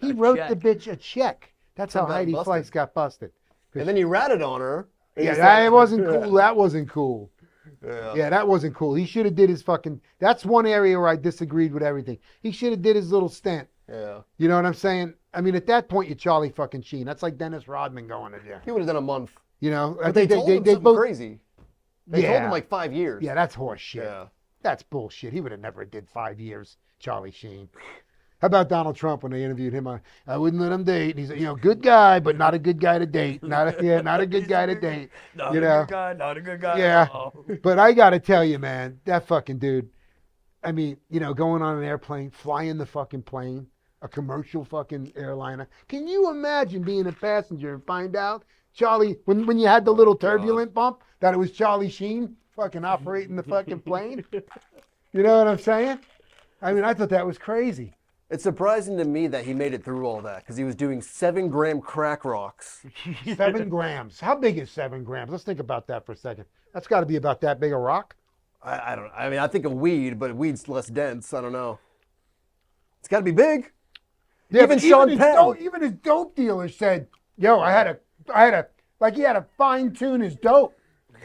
S1: He wrote
S3: check.
S1: the bitch a check. That's how
S2: Got
S1: Heidi
S2: busted.
S1: Fleiss got busted.
S2: And then he ratted on her. and
S1: Yeah,
S2: he's
S1: that
S2: like-
S1: wasn't cool. That wasn't cool.
S2: Yeah.
S1: Yeah, that wasn't cool. He should have did his fucking. That's one area where I disagreed with everything. He should have did his little stint.
S2: Yeah.
S1: You know what I'm saying? I mean, at that point, you're Charlie fucking Sheen. That's like Dennis Rodman going to jail.
S2: He would have done a month.
S1: You know,
S2: But they told him something crazy. They told him
S1: Yeah.
S2: like 5 years.
S1: Yeah, that's horse shit.
S2: Yeah.
S1: That's bullshit. He would have never did 5 years, Charlie Sheen. How about Donald Trump when they interviewed him? I wouldn't let him date. He said, good guy, but not a good guy to date. Not a good guy to date.
S3: Not
S1: You
S3: a
S1: know?
S3: good guy. Not a good guy.
S1: Yeah.
S3: at all.
S1: But I got to tell you, man, that fucking dude. I mean, going on an airplane, flying the fucking plane, a commercial fucking airliner. Can you imagine being a passenger and find out Charlie, when you had the little turbulent bump, that it was Charlie Sheen fucking operating the fucking plane? You know what I'm saying? I mean, I thought that was crazy.
S2: It's surprising to me that he made it through all that because he was doing 7-gram crack rocks.
S1: 7 grams. How big is 7 grams? Let's think about that for a second. That's got to be about that big a rock.
S2: I don't. I mean, I think of weed, but weed's less dense. I don't know. It's got to be big.
S1: Yeah,
S2: Even
S1: but
S2: Sean
S1: his
S2: Penn.
S1: even his dope dealer said, "Yo, I had a like he had to fine tune his dope.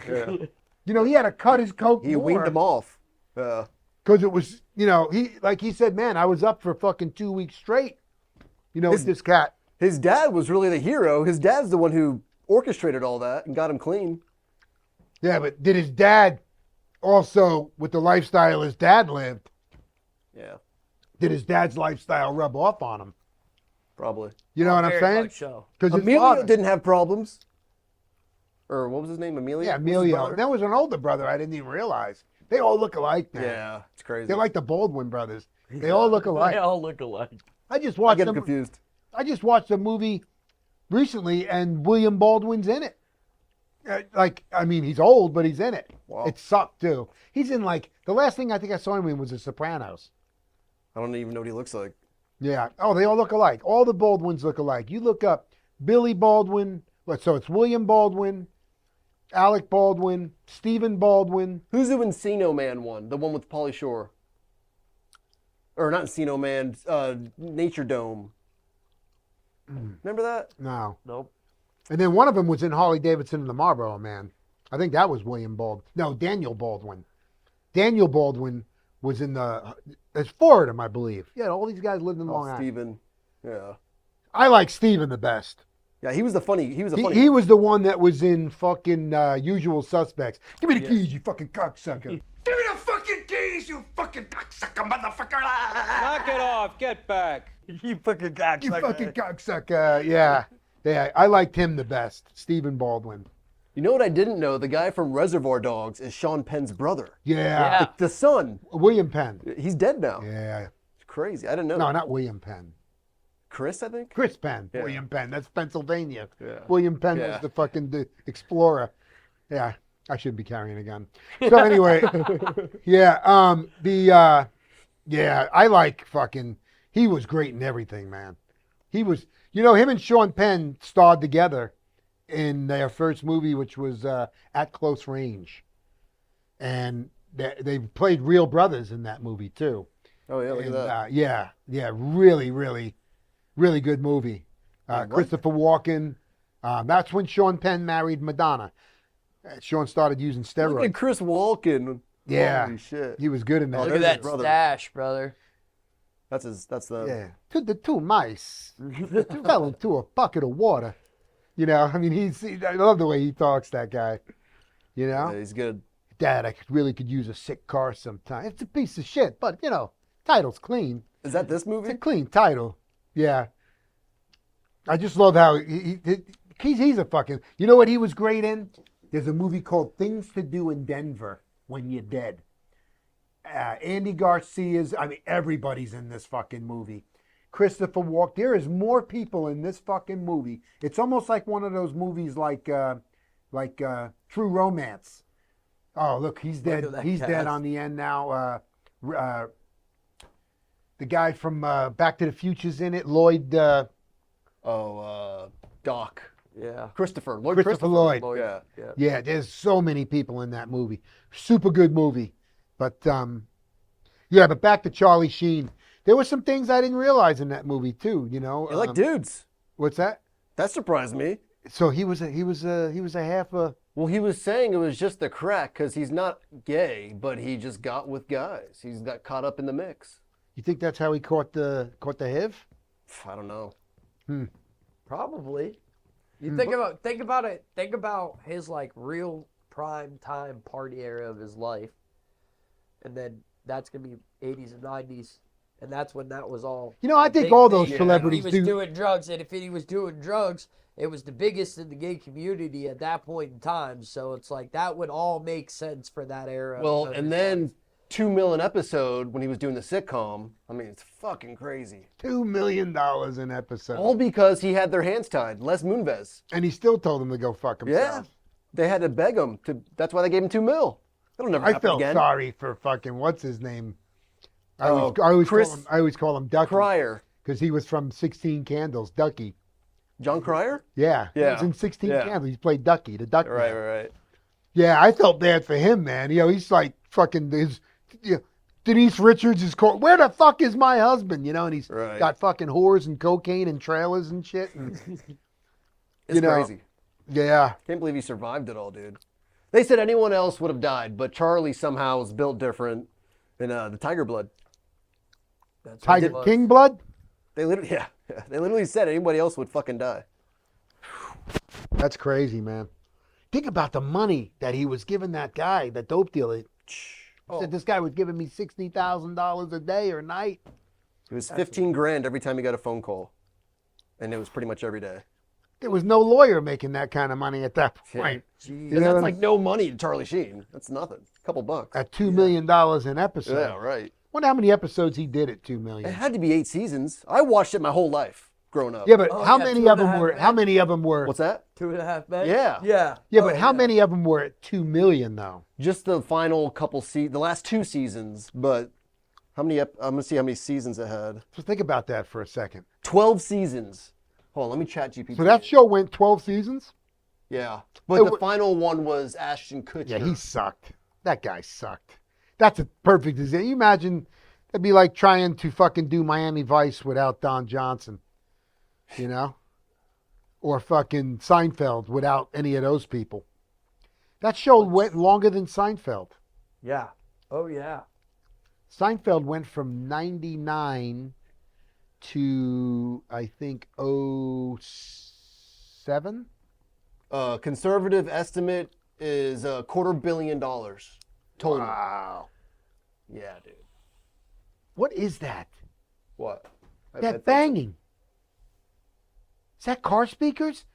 S2: Yeah.
S1: He had to cut his coke
S2: He
S1: more
S2: weaned them off. Yeah.
S1: because it was, he said, man, I was up for fucking 2 weeks straight. With this cat.
S2: His dad was really the hero. His dad's the one who orchestrated all that and got him clean.
S1: Yeah, but did his dad also, with the lifestyle his dad lived,
S2: Yeah,
S1: did his dad's lifestyle rub off on him?
S2: probably.
S1: You know what I'm
S3: Very
S1: saying?
S3: much so.
S1: Because
S2: Emilio didn't have problems. Or what was his name? Emilio?
S1: Yeah,
S2: Was his
S1: Emilio.
S2: brother?
S1: That was an older brother. I didn't even realize. They all look alike now.
S2: Yeah, it's crazy.
S1: They're like the Baldwin brothers. They all look alike.
S3: They all look alike.
S1: I just
S2: I
S1: watched
S2: get
S1: them.
S2: confused.
S1: I just watched a movie recently, and William Baldwin's in it. He's old, but he's in it.
S2: Wow.
S1: It sucked too. He's in the last thing I think I saw him in was The Sopranos.
S2: I don't even know what he looks like.
S1: Yeah. Oh, they all look alike. All the Baldwins look alike. You look up Billy Baldwin. So it's William Baldwin, Alec Baldwin, Stephen Baldwin.
S2: Who's the Encino Man one? The one with Pauly Shore. Or not Encino Man, Nature Dome. Remember that?
S1: No.
S3: Nope.
S1: And then one of them was in Harley-Davidson and the Marlboro Man. I think that was William Baldwin. No, Daniel Baldwin. Daniel Baldwin was in there's 4 of them, I believe. Yeah, all these guys lived in Long Island.
S2: Steven. Yeah.
S1: I like Steven the best.
S2: Yeah, he was the funny. He was a
S1: He,
S2: funny.
S1: he was the one that was in fucking Usual Suspects. Give me the keys, you fucking cocksucker. Give me the fucking keys, you fucking cocksucker, motherfucker.
S4: Knock it off. Get back.
S3: You fucking cocksucker.
S1: You fucking cocksucker. Yeah. Yeah, I liked him the best, Stephen Baldwin.
S2: You know what I didn't know? The guy from Reservoir Dogs is Sean Penn's brother.
S1: Yeah.
S3: Yeah.
S2: The son.
S1: William Penn.
S2: He's dead now.
S1: Yeah.
S2: It's crazy. I didn't know.
S1: No,
S2: that.
S1: not William Penn.
S2: Chris, I think.
S1: Chris Penn.
S2: Yeah.
S1: William Penn. That's Pennsylvania.
S2: Yeah.
S1: William Penn
S2: Yeah.
S1: was the fucking explorer. Yeah. I shouldn't be carrying a gun. So anyway, yeah. Yeah, I like fucking. He was great in everything, man. He was, him and Sean Penn starred together in their first movie, which was At Close Range, and they played real brothers in that movie too.
S2: Oh yeah, look at that.
S1: Yeah, really, really, really good movie.
S2: like-
S1: Christopher Walken. That's when Sean Penn married Madonna. Sean started using
S2: Look at
S1: steroids.
S2: Chris Walken.
S1: Yeah.
S2: Holy shit.
S1: He was good in
S2: Oh,
S1: that.
S3: Look at
S2: there's his
S3: that
S2: brother.
S3: stash, brother.
S2: That's the.
S1: Yeah, the two mice fell into a bucket of water. I mean, I love the way he talks, that guy.
S2: Yeah, he's good.
S1: Dad, I really could use a sick car sometime. It's a piece of shit, but title's clean.
S2: Is that this
S1: It's
S2: movie?
S1: a clean title. Yeah. I just love how he's a fucking. You know what he was great in? There's a movie called Things to Do in Denver When You're Dead. Andy Garcia's. I mean, everybody's in this fucking movie. Christopher Walken. There is more people in this fucking movie. It's almost like one of those movies like True Romance. Oh, look, he's
S3: Look
S1: dead.
S3: at that
S1: He's dead
S3: cast.
S1: on the end now. The guy from Back to the Future's in it. Lloyd.
S2: Doc.
S3: Yeah.
S2: Christopher. Lloyd
S1: Christopher Lloyd.
S2: Yeah.
S3: Yeah.
S1: Yeah, there's so many people in that movie. Super good movie. But but back to Charlie Sheen. There were some things I didn't realize in that movie too.
S2: You like dudes.
S1: What's that?
S2: That surprised me.
S1: So he was a half a.
S2: Well, he was saying it was just the crack because he's not gay, but he just got with guys. He's got caught up in the mix.
S1: You think that's how he caught the HIV?
S2: I don't know.
S3: Probably. You think about it. Think about his like real prime time party era of his life, and then that's gonna be 80s and 90s, and that's when that was all.
S1: I
S3: a
S1: think
S3: big
S1: all those
S3: thing.
S1: celebrities
S3: He was
S1: do.
S3: doing drugs, and if he was doing drugs, it was the biggest in the gay community at that point in time. So it's like that would all make sense for that era.
S2: Well,
S3: of
S2: and
S3: his
S2: then
S3: life.
S2: $2 million an episode when he was doing the sitcom. I mean, it's fucking crazy.
S1: $2 million an episode,
S2: All because he had their hands tied. Les Moonves.
S1: and he still told them to go fuck
S2: Yeah.
S1: himself.
S2: They had to beg him to. That's why they gave him $2 million. That'll never
S1: I
S2: happen
S1: felt
S2: again.
S1: sorry for fucking what's his name. I
S2: Oh,
S1: always
S2: Chris
S1: call him Ducky
S2: Cryer.
S1: because he was from 16 Candles. Ducky.
S2: John Cryer?
S1: Yeah, he
S2: Yeah.
S1: was in 16
S2: Yeah.
S1: Candles. He played Ducky, the Duck Man.
S2: Right.
S1: Yeah, I felt bad for him, man. He's like fucking Denise Richards is called. Where the fuck is my husband? And he's
S2: Right.
S1: got fucking whores and cocaine and trailers and shit. And,
S2: It's crazy.
S1: yeah,
S2: Can't believe he survived it all, dude. They said anyone else would have died, but Charlie somehow was built different in the Tiger Blood.
S3: That's what
S1: Tiger
S3: it was.
S1: King blood.
S2: They literally said anybody else would fucking die.
S1: That's crazy, man. Think about the money that he was giving that guy, the dope dealer. He said this guy was giving me $60,000 a day or night.
S2: It was 15 grand every time he got a phone call, and it was pretty much every day.
S1: There was no lawyer making that kind of money at that point.
S3: Jeez.
S1: You
S2: And
S1: know
S2: that's
S1: what
S2: like no money to Charlie Sheen. That's nothing. A couple bucks.
S1: At $2 million an episode.
S2: Yeah, right.
S1: Wonder how many episodes he did at $2
S2: It
S1: million.
S2: had to be 8 seasons. I watched it my whole life growing up.
S1: Yeah, but
S3: Oh,
S1: how
S3: yeah,
S1: many
S3: 2.5
S1: of them were?
S3: men.
S1: How many of them were?
S2: What's that?
S3: 2.5 men.
S2: Yeah.
S3: Yeah.
S1: Yeah,
S3: Oh,
S1: but how many of them were at $2 million though?
S2: Just the final couple the last 2 seasons, but how many I'm going to see how many seasons it had.
S1: So think about that for a second.
S2: 12 seasons. Hold on, let me chat GPT.
S1: So that show went 12 seasons.
S2: Yeah. But
S1: It
S2: the
S1: wa-
S2: final one was Ashton Kutcher.
S1: Yeah, he sucked. That guy sucked. That's a perfect example. You imagine it'd be like trying to fucking do Miami Vice without Don Johnson, or fucking Seinfeld without any of those people. That show went longer than Seinfeld.
S3: Yeah. Oh yeah.
S1: Seinfeld went from 99 to, I think, 07.
S2: Conservative estimate is $250 million total.
S1: Wow.
S2: Yeah, dude.
S1: What is that?
S2: What?
S1: That banging. Is that car speakers?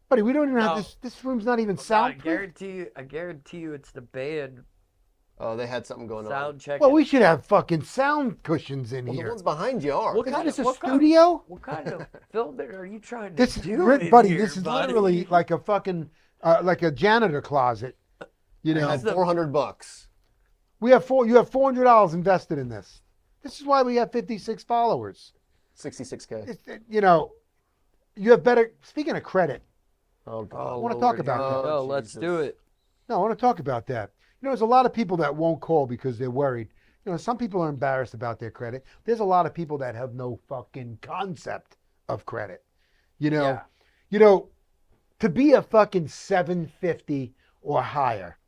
S1: Buddy, we don't even have
S3: No.
S1: this room's not even
S3: I
S1: soundproof.
S3: guarantee you it's the band
S2: Oh, they had something going on.
S3: sound check.
S1: Well, we should have fucking sound cushions in
S2: Well, the
S1: here.
S2: ones behind you are.
S3: What
S1: Is
S3: kind
S1: this
S3: of-
S1: a
S3: what kind-
S1: studio?
S3: What kind of filming are you trying to
S1: This
S3: do?
S1: Rick,
S3: in
S1: buddy,
S3: here,
S1: this is
S3: buddy?
S1: literally like a fucking like a janitor closet.
S2: I had $400.
S1: We have you have $400 invested in this. This is why we have 56 followers.
S2: 66K.
S1: You know, you have better. Speaking of credit,
S2: Oh,
S3: Oh,
S2: God.
S1: I wanna talk about that.
S3: Oh, let's do it.
S1: no, I want to talk about that. You know, there's a lot of people that won't call because they're worried. You know, some people are embarrassed about their credit. There's a lot of people that have no fucking concept of credit. You know,
S3: Yeah.
S1: you know, to be a fucking 750 or higher,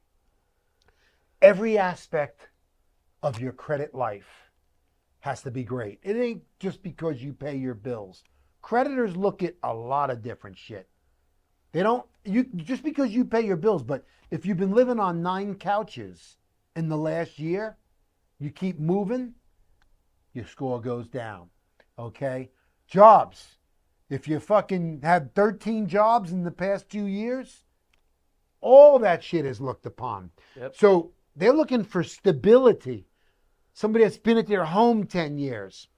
S1: every aspect of your credit life has to be great. It ain't just because you pay your bills. Creditors look at a lot of different shit. They don't you just because you pay your bills, but if you've been living on 9 couches in the last year, you keep moving, your score goes down. Okay? Jobs. If you fucking have 13 jobs in the past 2 years, all that shit is looked upon.
S3: Yep.
S1: So they're looking for stability. Somebody that's been at their home 10 years,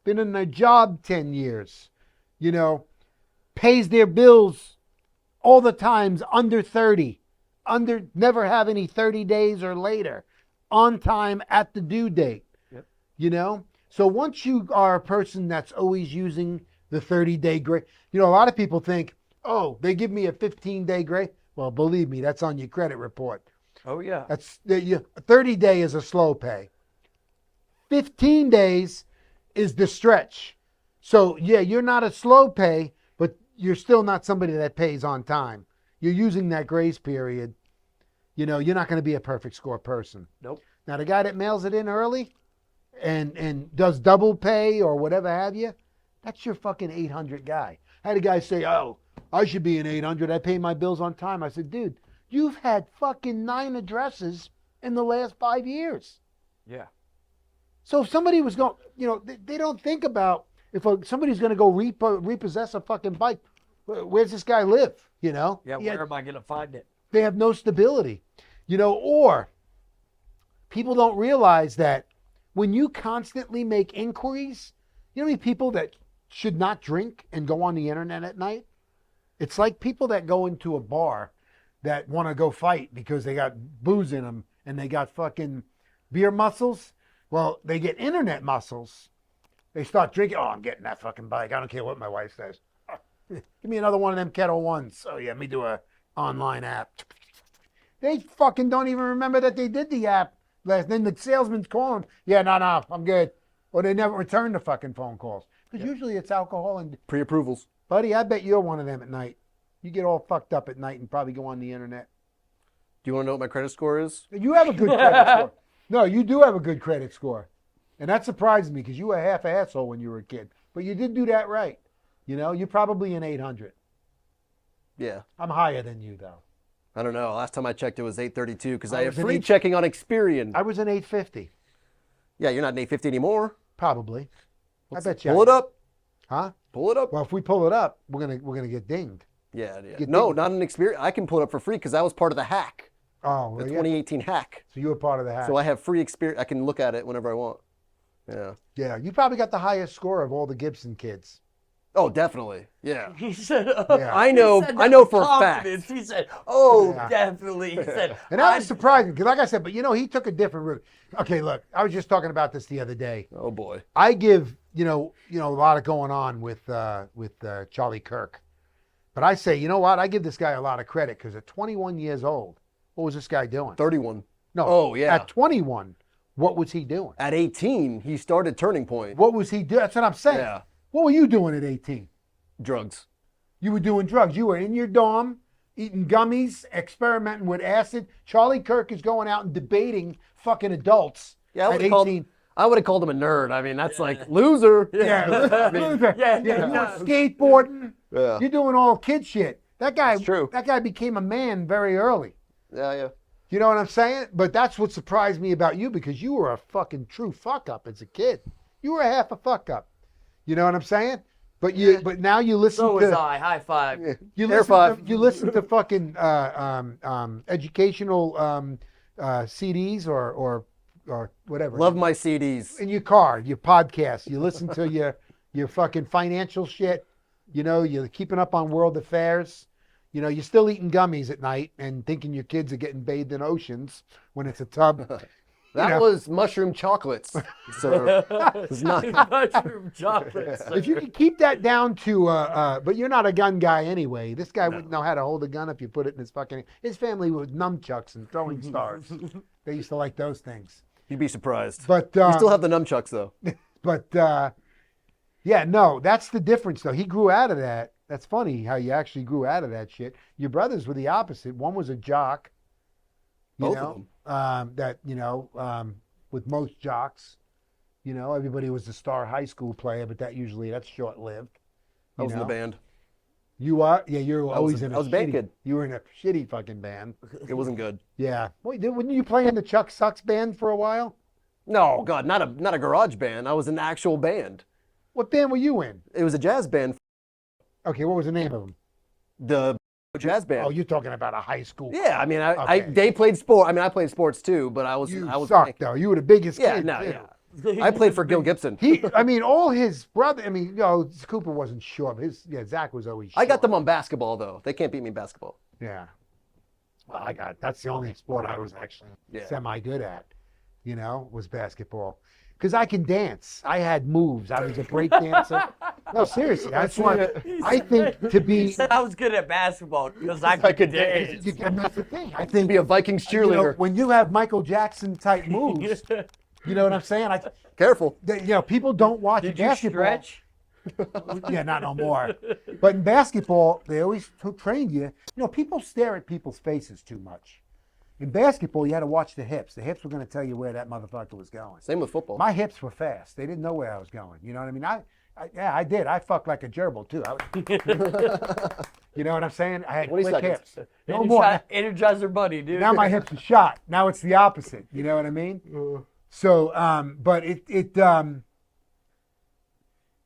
S1: been in their job 10 years, you know, pays their bills all the times under 30, never have any 30 days or later, on time at the due date.
S3: Yep.
S1: You know? So once you are a person that's always using the 30-day grace, you know, a lot of people think, oh, they give me a 15-day grace. Well, believe me, that's on your credit report.
S3: Oh, yeah.
S1: That's 30-day is a slow pay. 15 days is the stretch. So yeah, you're not a slow pay, but you're still not somebody that pays on time. You're using that grace period. You know, you're not going to be a perfect score person.
S3: Nope.
S1: Now the guy that mails it in early and does double pay or whatever have you, that's your fucking 800 guy. I had a guy say, oh, I should be an 800. I pay my bills on time. I said, dude, you've had fucking 9 addresses in the last 5 years.
S3: Yeah.
S1: So if somebody was going, you know, they don't think about if somebody's going to go repossess a fucking bike, where's this guy live? You know?
S3: Yeah, where am I going to find it?
S1: They have no stability, you know, or people don't realize that when you constantly make inquiries, you know how many people that should not drink and go on the internet at night? It's like people that go into a bar that want to go fight because they got booze in them and they got fucking beer muscles. Well, they get internet muscles. They start drinking. Oh, I'm getting that fucking bike. I don't care what my wife says. Give me another one of them Kettle Ones. Oh, yeah, let me do a online app. They fucking don't even remember that they did the app last. Then the salesman's calling. Yeah, no, I'm good. Or they never return the fucking phone calls. Because usually it's alcohol and...
S2: Pre-approvals.
S1: Buddy, I bet you're one of them at night. You get all fucked up at night and probably go on the internet.
S2: Do you want to know what my credit score is?
S1: You have a good credit score. No, you do have a good credit score. And that surprised me because you were half asshole when you were a kid. But you did do that right. You know, you're probably an 800.
S2: Yeah.
S1: I'm higher than you, though.
S2: I don't know. Last time I checked, it was 832 because
S1: I
S2: I have
S1: was an
S2: free
S1: 8
S2: checking on Experian.
S1: I was an 850,
S2: Yeah, you're not an 850 anymore.
S1: probably. I bet you.
S2: Pull it up.
S1: Huh?
S2: Pull it up.
S1: Well, if we pull it up, we're gonna get dinged.
S2: Yeah.
S1: Get
S2: No,
S1: dinged.
S2: not an Experian. I can pull it up for free because that was part of the hack,
S1: Oh,
S2: the
S1: well, yeah.
S2: 2018 hack.
S1: So you were part of the hack.
S2: So I have free Experian. I can look at it whenever I want. Yeah.
S1: Yeah, you probably got the highest score of all the Gibson kids.
S2: Oh, definitely. Yeah.
S3: He said,
S1: Yeah.
S2: I know.
S3: he said
S2: I
S3: that
S2: know
S3: with
S2: for a fact.
S3: confidence. He said, oh,
S1: Yeah.
S3: definitely. He said,
S1: And that was surprising because, like I said, but you know, he took a different route. Okay, look, I was just talking about this the other day.
S2: Oh boy.
S1: I give, you know, a lot of going on with Charlie Kirk. But I say, you know what? I give this guy a lot of credit because at 21 years old, what was this guy doing?
S2: 31.
S1: No.
S2: Oh, yeah.
S1: At 21, what was he doing?
S2: At 18, he started Turning Point.
S1: What was he doing? That's what I'm saying.
S2: Yeah.
S1: What were you doing at 18?
S2: Drugs.
S1: You were doing drugs. You were in your dorm, eating gummies, experimenting with acid. Charlie Kirk is going out and debating fucking adults
S2: Yeah,
S1: at 18.
S2: I would have called him a nerd. I mean, that's like loser.
S1: Yeah,
S3: yeah.
S1: You're skateboarding.
S2: Yeah.
S1: You're doing all kid shit. That guy,
S2: That's true.
S1: That guy became a man very early.
S2: Yeah.
S1: You know what I'm saying? But that's what surprised me about you because you were a fucking true fuck up as a kid. You were a half a fuck up. You know what I'm saying? But but now you listen
S3: so
S1: to
S3: was I. High five.
S1: you
S2: Air
S1: listen
S2: five.
S1: to, you listen to fucking educational CDs or whatever.
S2: Love my CDs.
S1: In your car, your podcast. You listen to your fucking financial shit. You know, you're keeping up on world affairs. You know, you're still eating gummies at night and thinking your kids are getting bathed in oceans when it's a tub.
S2: That was mushroom chocolates. So it's not.
S3: Mushroom chocolates.
S1: If you could keep that down to, but you're not a gun guy anyway. This guy wouldn't know how to hold a gun if you put it in his fucking. His family was nunchucks and throwing stars. They used to like those things.
S2: You'd be surprised.
S1: But
S2: You still have the nunchucks though.
S1: But yeah, no, that's the difference though. He grew out of that. That's funny how you actually grew out of that shit. Your brothers were the opposite. One was a jock.
S2: Both of them.
S1: That with most jocks, everybody was a star high school player, but that's short lived.
S2: I was in the band.
S1: You are? Yeah, you're always in a
S2: I was a band
S1: shitty-
S2: kid.
S1: You were in a shitty fucking band.
S2: It wasn't good.
S1: Yeah. Wait, wouldn't you play in the Chuck Sucks band for a while?
S2: No, God, not a garage band. I was in an actual band.
S1: What band were you in?
S2: It was a jazz band.
S1: Okay, what was the name of them?
S2: The jazz band.
S1: Oh, you're talking about a high school.
S2: Yeah, I mean,
S1: Okay.
S2: they played sport. I mean, I played sports too, but I was
S1: You
S2: I was
S1: sucked though. You were the biggest
S2: Yeah,
S1: kid.
S2: no,
S1: too.
S2: yeah. I played for Gil Gibson.
S1: All his brother. Cooper wasn't short. But Zach was always. Short.
S2: I got them on basketball though. They can't beat me in basketball.
S1: Yeah. Well, that's the only sport I was actually
S2: Yeah.
S1: semi good at. Was basketball. Because I can dance. I had moves. I was a break dancer. No, seriously. That's why I think to
S3: He
S1: be.
S3: said I was good at basketball because I
S2: could
S3: could
S2: dance.
S3: dance.
S1: And that's the thing. I
S2: To
S1: think
S2: be a Vikings cheerleader.
S1: when you have Michael Jackson type moves, you know what I'm saying?
S2: Careful.
S1: People don't watch
S3: Did you
S1: basketball.
S3: stretch?
S1: Yeah, not no more. But in basketball, they always trained you. People stare at people's faces too much. In basketball, you had to watch the hips. The hips were going to tell you where that motherfucker was going.
S2: Same with football.
S1: My hips were fast. They didn't know where I was going. You know what I mean? I did. I fucked like a gerbil too. You know what I'm saying? I had
S2: 20
S1: quick
S2: seconds.
S1: hips. No more.
S3: Energizer Bunny, dude.
S1: Now my hips are shot. Now it's the opposite. You know what I mean? So, but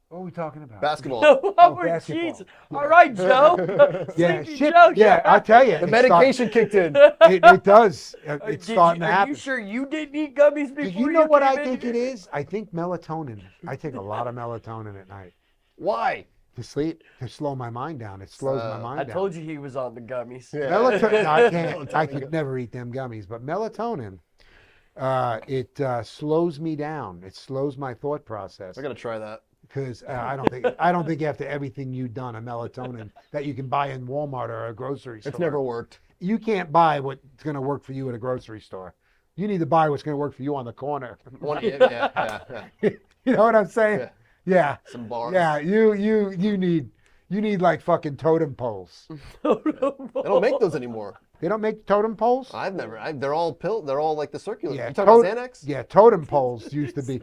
S1: what are we talking about?
S2: Basketball.
S3: Oh, we're
S1: basketball.
S3: Jesus. All right, Joe.
S1: Yeah,
S3: Sleepy
S1: shit.
S3: Joe.
S1: Yeah, I'll tell you.
S2: The medication kicked in.
S1: It does. It's starting to
S3: Are
S1: happen.
S3: you sure you didn't eat gummies before
S1: You know what I
S3: came in
S1: think it
S3: here?
S1: is? I think melatonin. I take a lot of melatonin at night
S2: Why?
S1: to sleep, to slow my mind down. It slows my mind
S3: I
S1: down.
S3: told you he was on the gummies.
S1: Melatonin. No, I can't. I could never eat them gummies. But melatonin, it slows me down. It slows my thought process.
S2: I gotta try that.
S1: Because I don't think after everything you've done, a melatonin that you can buy in Walmart or a grocery store.
S2: It's never worked.
S1: You can't buy what's going to work for you at a grocery store. You need to buy what's going to work for you on the corner.
S2: Yeah.
S1: You know what I'm saying? Yeah.
S2: Some bars.
S1: Yeah. You need like fucking totem poles.
S2: They don't make those anymore.
S1: They don't make totem poles.
S2: I've never. They're all They're all like the circular.
S1: Yeah,
S2: You talking about Xanax?
S1: Yeah, totem poles used to be.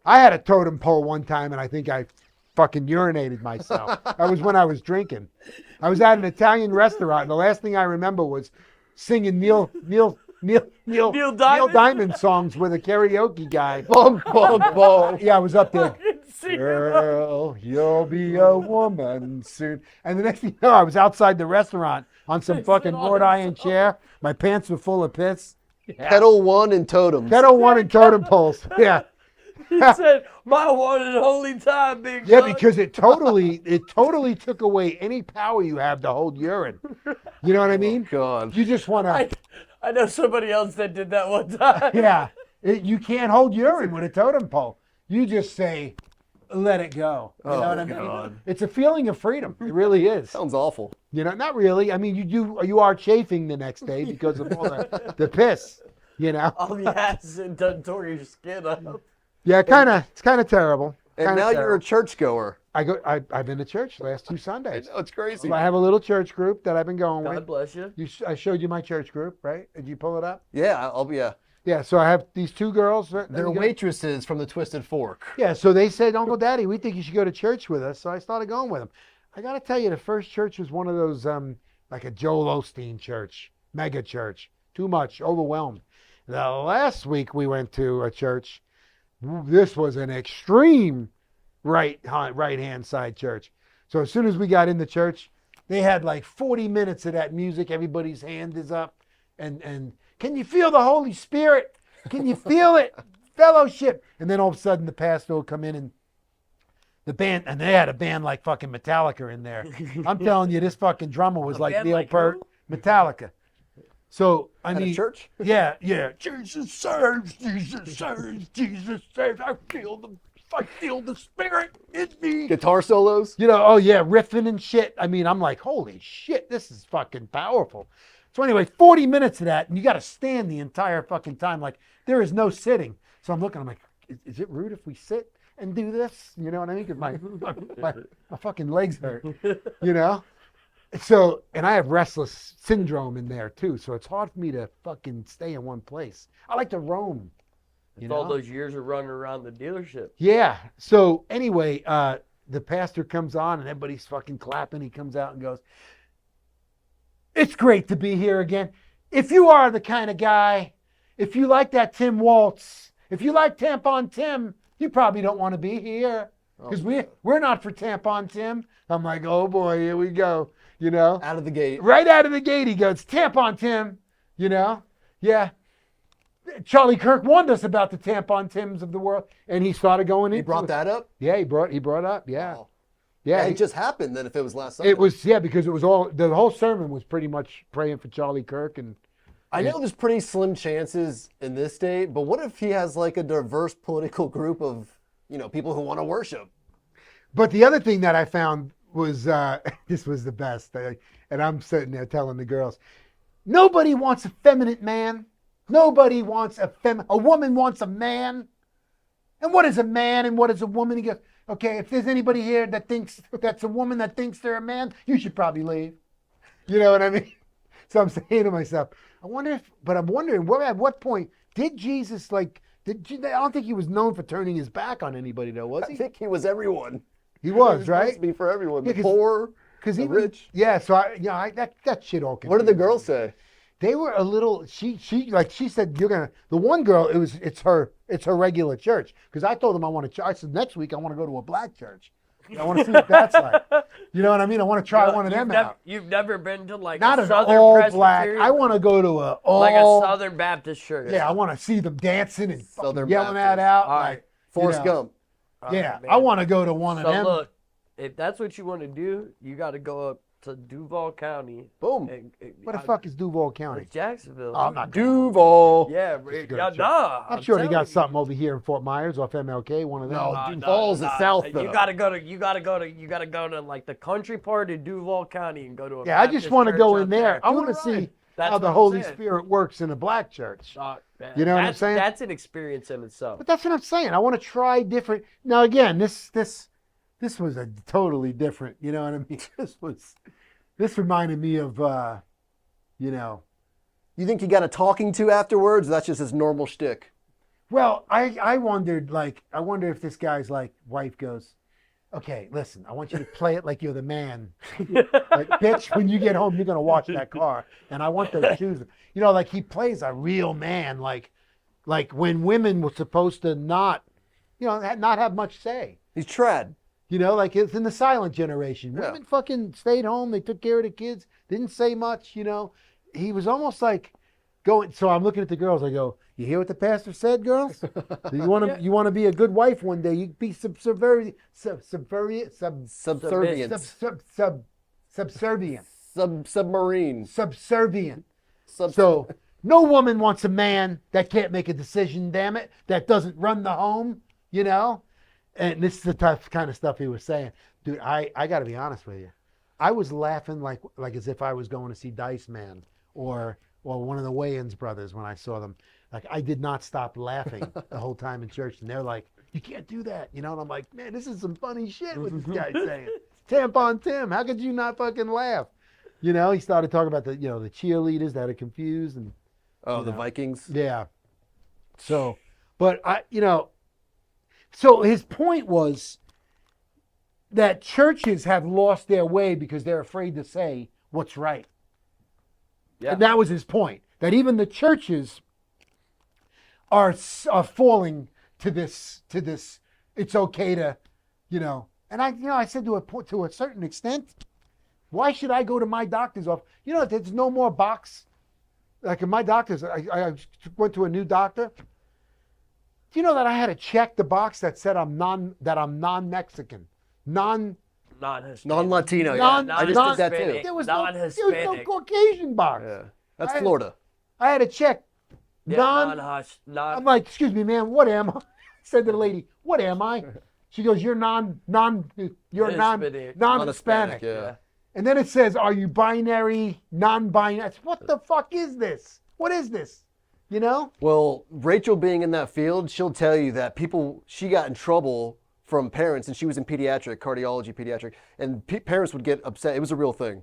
S1: I had a totem pole one time, and I think I fucking urinated myself. That was when I was drinking. I was at an Italian restaurant, and the last thing I remember was singing Neil Diamond songs with a karaoke guy.
S2: Bum, bum, bum.
S1: Yeah, I was up there.
S3: See,
S1: Girl, you'll be a woman soon. And the next thing you know, I was outside the restaurant on some fucking wrought iron chair. My pants were full of piss.
S2: Pedal one and totems.
S1: Pedal one and totem poles. Yeah.
S3: he said, "My one and only time, big
S1: Yeah,
S3: son."
S1: because it totally took away any power you have to hold urine. You know what I mean?
S2: God.
S1: You just want to,
S3: I know somebody else that did that one time.
S1: yeah. You can't hold urine with a totem pole. You just say, let it go. You know what I mean?
S2: God.
S1: It's a feeling of freedom. It really is.
S2: Sounds awful.
S1: Not really. I mean, you are chafing the next day because of all the piss,
S3: All the acid done tore your skin up.
S1: Yeah, it's kind of terrible.
S2: And
S1: Kinda
S2: now you're a
S1: terrible.
S2: churchgoer.
S1: I've been to church last 2 Sundays.
S2: I know, it's crazy.
S1: So I have a little church group that I've been going
S3: God
S1: with.
S3: bless you.
S1: I showed you my church group, right? Did you pull it up?
S2: Yeah, yeah.
S1: Yeah, so I have these 2 girls.
S2: They're waitresses from the Twisted Fork.
S1: Yeah, so they said, Uncle Daddy, we think you should go to church with us. So I started going with them. I got to tell you, the first church was one of those, like a Joel Osteen church, mega church. Too much, overwhelmed. The last week we went to a church. This was an extreme right-hand side church. So as soon as we got in the church, they had like 40 minutes of that music. Everybody's hand is up. And can you feel the Holy Spirit? Can you feel it? Fellowship. And then all of a sudden the pastor will come in and the band, and they had a band like fucking Metallica in there. I'm telling you, this fucking drummer was like
S3: band
S1: Neil
S3: like
S1: Peart.
S3: who?
S1: Metallica. So I
S2: At a
S1: mean,
S2: church?
S1: yeah. Jesus serves, Jesus serves, Jesus saves. I feel the Spirit in me.
S2: Guitar solos?
S1: Oh yeah, riffing and shit. I mean, I'm like, holy shit, this is fucking powerful. So anyway, 40 minutes of that, and you got to stand the entire fucking time. Like there is no sitting. So I'm looking. I'm like, is it rude if we sit and do this? You know what I mean? Because my fucking legs hurt. You know. So, and I have restless syndrome in there too. So it's hard for me to fucking stay in one place. I like to roam.
S3: It's all those years of running around the dealership.
S1: Yeah. So anyway, the pastor comes on and everybody's fucking clapping. He comes out and goes, "It's great to be here again. If you are the kind of guy, if you like that Tim Waltz, if you like Tampon Tim, you probably don't want to be here because we're not for Tampon Tim." I'm like, oh boy, here we go.
S2: Out of the gate.
S1: Right out of the gate, he goes, "Tampon Tim," yeah. Charlie Kirk warned us about the Tampon Tims of the world, and he started going into
S2: He brought
S1: it.
S2: that up?
S1: Yeah, he brought up, yeah.
S2: Wow.
S1: Yeah,
S2: It just happened then if it was last Sunday.
S1: it was, because it was the whole sermon was pretty much praying for Charlie Kirk. And
S2: I know there's pretty slim chances in this state, but what if he has like a diverse political group of, people who want to worship?
S1: But the other thing that I found was, this was the best, and I'm sitting there telling the girls, nobody wants a feminine man. Nobody wants a woman wants a man. And what is a man and what is a woman? He goes, okay, if there's anybody here that thinks that's a woman that thinks they're a man, you should probably leave. You know what I mean? So I'm saying to myself, I'm wondering, at what point did Jesus I don't think he was known for turning his back on anybody though, was
S2: I
S1: he?
S2: think he was everyone.
S1: He was,
S2: Supposed
S1: right?
S2: to be for everyone.
S1: Yeah,
S2: The poor,
S1: Because
S2: the
S1: he
S2: rich.
S1: Yeah, so that shit all.
S2: What did the
S1: confused
S2: girls
S1: me.
S2: say?
S1: They were a little. She said the one girl. It's her regular church. Because I told them I said next week I want to go to a black church. I want to see what that's like. You know what I mean? I want to try one of them out.
S3: You've never been to like
S1: Not
S3: a
S1: an
S3: Southern
S1: all black.
S3: Presbyterian?
S1: I want to go to a all
S3: like a Southern Baptist church.
S1: Yeah, I want to see them dancing and fucking
S2: Southern
S1: yelling
S2: Baptist.
S1: that out.
S3: All
S1: like,
S3: right.
S2: Forrest Gump.
S3: Oh,
S1: Yeah,
S3: man.
S1: I want to go to one of
S3: So
S1: them.
S3: look, if that's what you want to do, you got to go up to Duval County.
S2: Boom.
S1: What the fuck is Duval County?
S3: It's Jacksonville.
S1: Oh, I'm not
S2: Duval.
S3: Yeah,
S1: Just go to
S3: yeah,
S1: church.
S3: nah.
S1: I'm sure they
S3: telling
S1: got
S3: you.
S1: something over here in Fort Myers off MLK. One of them.
S2: No,
S3: Nah,
S2: Duval's the South, though.
S3: You gotta go to like the country part of Duval County and go to a
S1: Yeah, I
S3: Baptist
S1: just want to
S3: church
S1: go
S3: up
S1: in there. I want to see
S3: That's
S1: how the
S3: what I'm
S1: Holy
S3: saying.
S1: Spirit works in a black church.
S3: Man,
S1: You know what I'm saying?
S3: That's an experience in itself.
S1: But that's what I'm saying. I want to try different. Now again, this was a totally different. You know what I mean? This reminded me of,
S2: You think he got a talking to afterwards? Or that's just his normal shtick.
S1: Well, I wondered, I wonder if this guy's wife goes, okay, listen, I want you to play it like you're the man. Like, bitch, when you get home, you're going to wash that car. And I want those shoes. He plays a real man, like when women were supposed to not have much say.
S2: He's trad.
S1: Like it's in the silent generation.
S2: Yeah.
S1: Women fucking stayed home. They took care of the kids. Didn't say much, He was almost like going. So I'm looking at the girls. I go, you hear what the pastor said, girls? You want to be a good wife one day. You be subservient.
S2: Subservient. Submarine.
S1: Subservient. So no woman wants a man that can't make a decision, damn it, that doesn't run the home, And this is the tough kind of stuff he was saying. Dude, I got to be honest with you. I was laughing like as if I was going to see Dice Man or one of the Wayans brothers when I saw them. Like, I did not stop laughing the whole time in church. And they're like, you can't do that, And I'm like, man, this is some funny shit what this guy's saying. Tampon Tim, how could you not fucking laugh? He started talking about the cheerleaders that are confused and
S2: The Vikings.
S1: yeah. So, but so his point was that churches have lost their way because they're afraid to say what's right.
S3: Yeah.
S1: And that was his point. That even the churches are falling to this. It's okay to, And I said to a certain extent, why should I go to my doctor's office? There's no more box. Like in my doctor's, I went to a new doctor. Do you know that I had to check the box that said I'm non-Mexican,
S2: Non-Latino.
S1: Non-
S2: I just did that too.
S3: non-Hispanic.
S1: there was no Caucasian box.
S2: Yeah. That's
S1: I-
S2: Florida.
S1: I had a check.
S3: Yeah,
S1: I'm like, excuse me, man, what am I? I said to the lady, what am I? She goes, you're
S3: Hispanic.
S1: non-Hispanic.
S2: Yeah.
S1: And then it says, are you binary, non-binary? I said, what the fuck is this? What is this? You know?
S2: Well, Rachel being in that field, she'll tell you that she got in trouble from parents, and she was in cardiology, and parents would get upset. It was a real thing.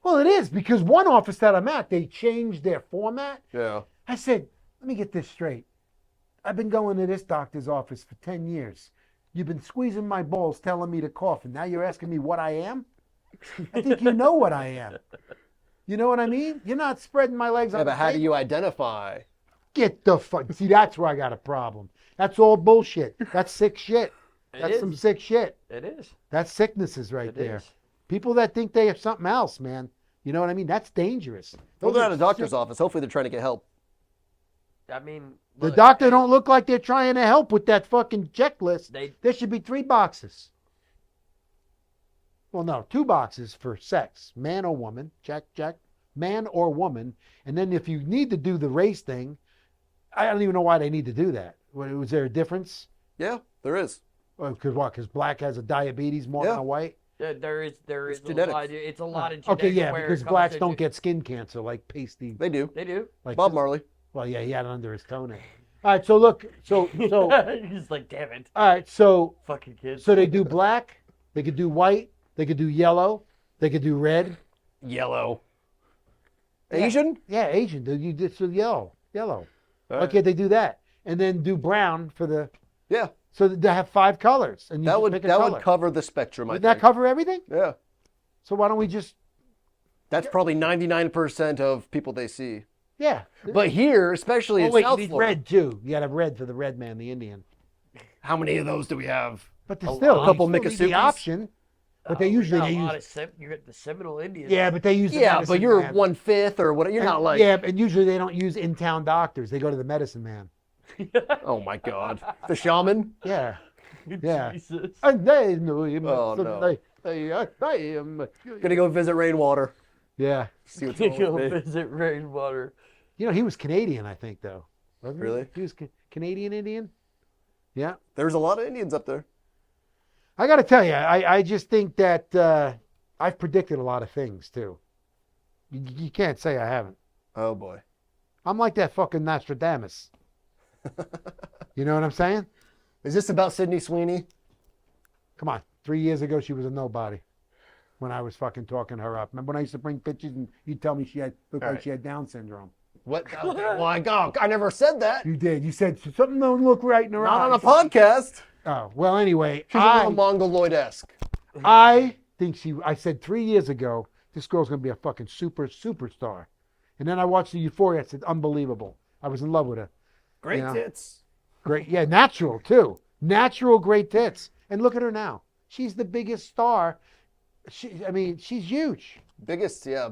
S1: Well, it is, because one office that I'm at, they changed their format.
S2: Yeah.
S1: I said, let me get this straight. I've been going to this doctor's office for 10 years. You've been squeezing my balls telling me to cough, and now you're asking me what I am? I think you know what I am. You know what I mean? You're not spreading my legs
S2: Yeah,
S1: on
S2: but
S1: the
S2: how do
S1: table.
S2: you identify?
S1: Get the fuck. See, that's where I got a problem. That's all bullshit. That's sick shit. That's some sick shit.
S3: It is.
S1: That's sicknesses right
S3: It
S1: there.
S3: is.
S1: People that think they have something else, man. You know what I mean? That's dangerous.
S2: Well,
S1: Those
S2: they're
S1: are
S2: at a doctor's
S1: sick-
S2: office. Hopefully, they're trying to get help.
S3: I mean,
S1: The
S3: look,
S1: doctor
S3: hey,
S1: don't look like they're trying to help with that fucking checklist.
S3: They
S1: There should be 3 boxes. Well, no, 2 boxes for sex, man or woman. Check, check. Man or woman. And then if you need to do the race thing, I don't even know why they need to do that. Was there a difference?
S2: Yeah, there is.
S1: Because what? Because black has a diabetes more
S2: Yeah.
S1: than a white?
S3: there is
S2: It's
S3: a
S2: genetics.
S3: lot. It's a lot of
S1: Okay,
S3: genetic
S1: yeah,
S3: where it
S1: because
S3: comes
S1: blacks
S3: to
S1: don't
S3: ge-
S1: get skin cancer like pasty.
S2: They do.
S3: They do.
S1: Like
S2: Bob Marley.
S1: Well, yeah, he had it under his toenail. All right, so look, so
S3: He's like, damn it,
S1: all right, so
S3: fucking kids.
S1: so they do black, they could do white, they could do yellow, they could do red.
S2: Yellow.
S1: Yeah.
S2: Asian?
S1: Yeah, Asian. Dude, you did so yellow.
S2: All
S1: Why
S2: right.
S1: can't they do that? And then do brown for the
S2: Yeah,
S1: so that they have 5 colors and you
S2: that
S1: just
S2: would
S1: pick a
S2: that
S1: color.
S2: would cover the spectrum. I
S1: Wouldn't that
S2: think.
S1: cover everything?
S2: Yeah,
S1: So why don't we just
S2: that's probably 99% of people they see.
S1: yeah?
S2: But here, especially
S1: Oh
S2: in
S1: wait,
S2: South
S1: you need
S2: Florida,
S1: red too. You got to have red for the red man, the Indian.
S2: how many of those do we have?
S1: But there's
S3: A
S1: still
S3: lot.
S1: a
S2: Couple
S1: couple the
S2: Mikasuki's.
S1: option. But they
S3: Oh, we
S1: usually
S3: got
S1: they
S3: a lot
S1: use
S3: of you get the Seminole Indians.
S1: yeah, but they use the
S2: Yeah,
S1: medicine
S2: but you're
S1: man.
S2: 1/5 or whatever. You're not like.
S1: yeah, and usually they don't use in-town doctors. They go to the medicine man.
S2: Oh my God, the shaman.
S1: Yeah, yeah.
S3: Jesus.
S1: And they know him.
S2: Oh,
S1: so
S2: no.
S1: they am.
S2: Gonna go visit Rainwater.
S1: Yeah,
S2: See what's
S3: You
S2: wrong
S3: go
S2: with me.
S3: visit Rainwater.
S1: you know he was Canadian, I think, though. Wasn't he?
S2: Really?
S1: He was Canadian Indian. Yeah,
S2: There's a lot of Indians up there.
S1: I got to tell you, I just think that I've predicted a lot of things too. You can't say I haven't.
S2: Oh boy.
S1: I'm like that fucking Nostradamus. You know what I'm saying?
S2: Is this about Sydney Sweeney?
S1: Come on. 3 years ago, she was a nobody. When I was fucking talking her up. Remember when I used to bring pictures and you'd tell me she looked like
S2: right.
S1: she had Down syndrome?
S2: What? Well, I never said that.
S1: You did. You said something don't look right in her
S2: Not on
S1: eyes.
S2: a podcast.
S1: Oh well. Anyway,
S2: She's a little mongoloid-esque.
S1: I think I said 3 years ago this girl's gonna be a fucking superstar, and then I watched the Euphoria. I said unbelievable. I was in love with her.
S2: Great
S1: Yeah.
S2: tits.
S1: Great, yeah, natural too. Natural, great tits. And look at her now. She's the biggest star. I mean, she's huge.
S2: Biggest, yeah,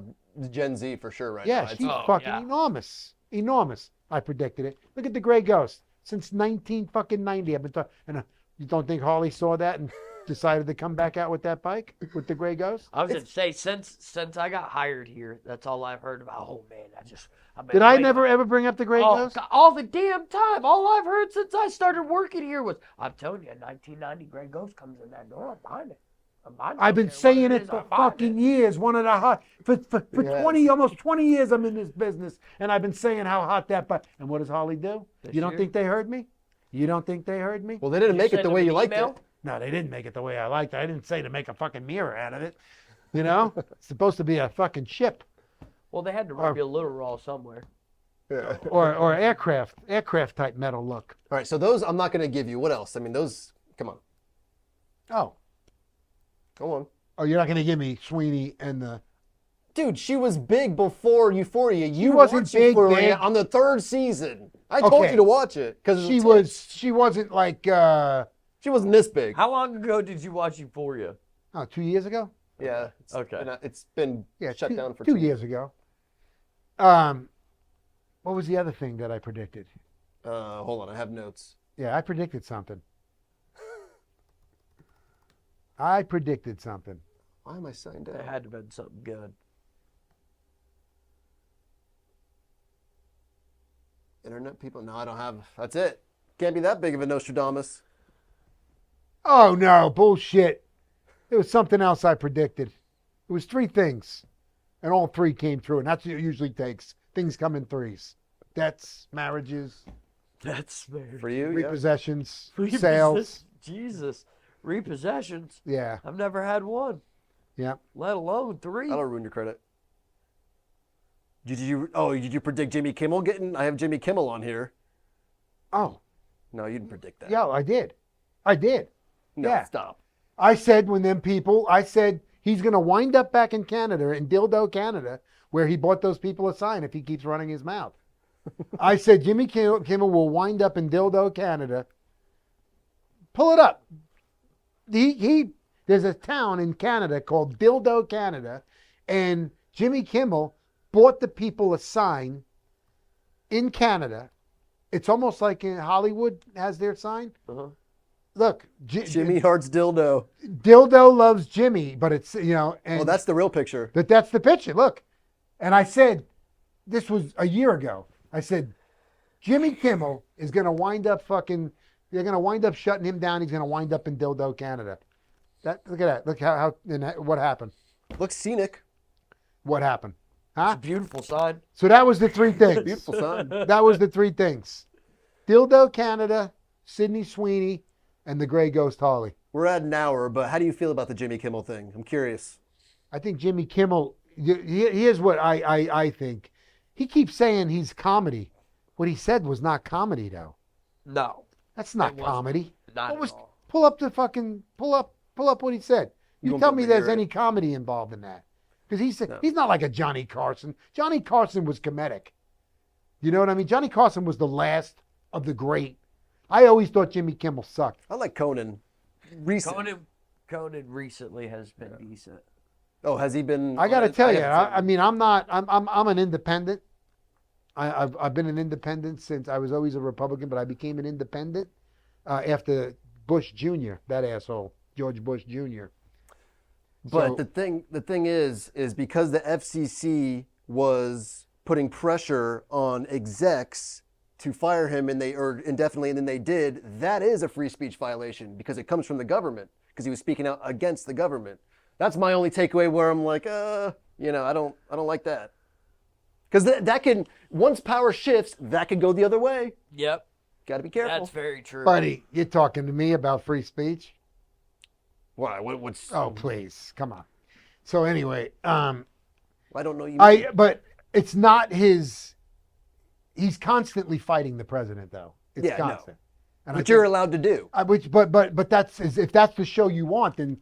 S2: Gen Z for sure right
S1: Yeah,
S2: now.
S1: she's
S3: Oh,
S1: fucking
S3: yeah.
S1: enormous. Enormous. I predicted it. Look at the Gray Ghost. Since 1990, I've been talking. And you don't think Harley saw that and decided to come back out with that bike with the Gray Ghost?
S3: I was gonna say since I got hired here, that's all I've heard about. Oh man, I've been
S1: Did I
S3: waiting-
S1: never ever bring up the Gray
S3: Oh,
S1: Ghost?
S3: God, all the damn time. All I've heard since I started working here was, I'm telling you, a 1990 Gray Ghost comes in that door. I'm buying it. I'm buying it. I
S1: I've
S3: don't
S1: been
S3: care what
S1: saying it
S3: is,
S1: for
S3: I'm buying
S1: fucking
S3: it.
S1: years. One of the hot for
S2: Yes.
S1: 20, almost 20 years. I'm in this business, and I've been saying how hot that bike. And what does Harley do?
S3: This
S1: You don't
S3: year?
S1: think they heard me? You don't think they heard me?
S2: Well, they didn't make it
S3: send
S2: the way
S3: them
S2: you
S3: an
S2: liked
S3: email?
S2: it.
S1: No, they didn't make it the way I liked it. I didn't say to make a fucking mirror out of it. You know, it's supposed to be a fucking ship
S3: Well, they had to rub you a little raw somewhere.
S2: Yeah.
S1: or aircraft type metal look.
S2: All right, so those I'm not going to give you. What else? I mean, those. Come on,
S1: Oh,
S2: go on,
S1: oh, you're not gonna give me Sweeney and the.
S2: dude. She was big before Euphoria. You
S1: wasn't
S2: watched
S1: big,
S2: Euphoria
S1: big.
S2: on the 3rd season. I told
S1: Okay.
S2: you to watch it because
S1: She wasn't like
S2: She wasn't this big.
S3: How long ago did you watch Euphoria?
S1: 2 years ago.
S2: Yeah.
S3: Okay.
S2: It's been
S1: Yeah,
S2: shut down for
S1: 2
S2: 2
S1: years ago. What was the other thing that I predicted?
S2: Hold on, I have notes.
S1: Yeah, I predicted something. I predicted something.
S2: Why am I signed
S3: It
S2: out?
S3: had to have been something good.
S2: Internet people? No, I don't have. That's it. Can't be that big of a Nostradamus.
S1: Oh no, bullshit. It was something else I predicted. It was 3 things, and all 3 came through, and that's what it usually takes. Things come in 3s: debts, marriages,
S3: That's very
S2: For you, yeah.
S1: repossessions, sales.
S3: Jesus, repossessions.
S1: Yeah,
S3: I've never had one,
S1: yeah.
S3: let alone 3.
S2: That'll ruin your credit. Did you predict Jimmy Kimmel getting? I have Jimmy Kimmel on here.
S1: Oh,
S2: No, you didn't predict that.
S1: yeah, I did. I did.
S2: No,
S1: yeah.
S2: stop.
S1: I said I said he's going to wind up back in Canada, in Dildo, Canada, where he bought those people a sign if he keeps running his mouth. I said Jimmy Kimmel will wind up in Dildo, Canada. Pull it up. There's a town in Canada called Dildo, Canada, and Jimmy Kimmel bought the people a sign in Canada. It's almost like in Hollywood has their sign.
S3: Uh-huh.
S1: Look,
S2: Jimmy Hart's dildo.
S1: Dildo loves Jimmy, but it's, and
S2: Oh, that's the real picture.
S1: that's the picture. Look. And I said, this was a year ago. I said, Jimmy Kimmel is going to wind up they're going to wind up shutting him down. He's going to wind up in Dildo, Canada. Look at that. Look what happened.
S2: Looks scenic.
S1: What happened?
S3: It's a
S1: Huh?
S3: beautiful sign.
S1: So that was the 3 things.
S2: Beautiful sign.
S1: That was the 3 things. Dildo, Canada, Sydney Sweeney, and the Gray Ghost Harley.
S2: We're at an hour, but how do you feel about the Jimmy Kimmel thing? I'm curious.
S1: I think Jimmy Kimmel, here's what I think. He keeps saying he's comedy. What he said was not comedy, though.
S3: No,
S1: That's not
S3: It wasn't.
S1: comedy.
S3: not
S1: What
S3: at
S1: was?
S3: all.
S1: Pull up what he said.
S2: You
S1: You
S2: won't
S1: tell
S2: be
S1: me
S2: able to
S1: there's
S2: hear
S1: any
S2: it.
S1: comedy involved in that. Because
S2: No.
S1: he's not like a Johnny Carson. Johnny Carson was comedic. You know what I mean? Johnny Carson was the last of the great. I always thought Jimmy Kimmel sucked.
S2: I like Conan. Recent.
S3: Conan recently has been decent.
S2: Oh, has he been?
S1: I got to tell you,
S2: haven't seen
S1: I
S2: him.
S1: mean, I'm an independent. I've been an independent since I was always a Republican, but I became an independent after Bush Jr., that asshole, George Bush Jr.
S2: But
S1: So-
S2: the thing is because the FCC was putting pressure on execs to fire him or indefinitely, and then they did. That is a free speech violation because it comes from the government because he was speaking out against the government. That's my only takeaway where I'm like, I don't like that. Because that can, once power shifts, that could go the other way.
S3: Yep,
S2: Got to be careful.
S3: that's very true.
S1: Buddy, you're talking to me about free speech?
S2: Why? What's?
S1: Oh, please, come on. So anyway,
S2: I don't know you.
S1: but it's not his. He's constantly fighting the president, though. It's
S2: Yeah, no.
S1: constant. And
S2: But you're allowed to do.
S1: but if that's the show you want, then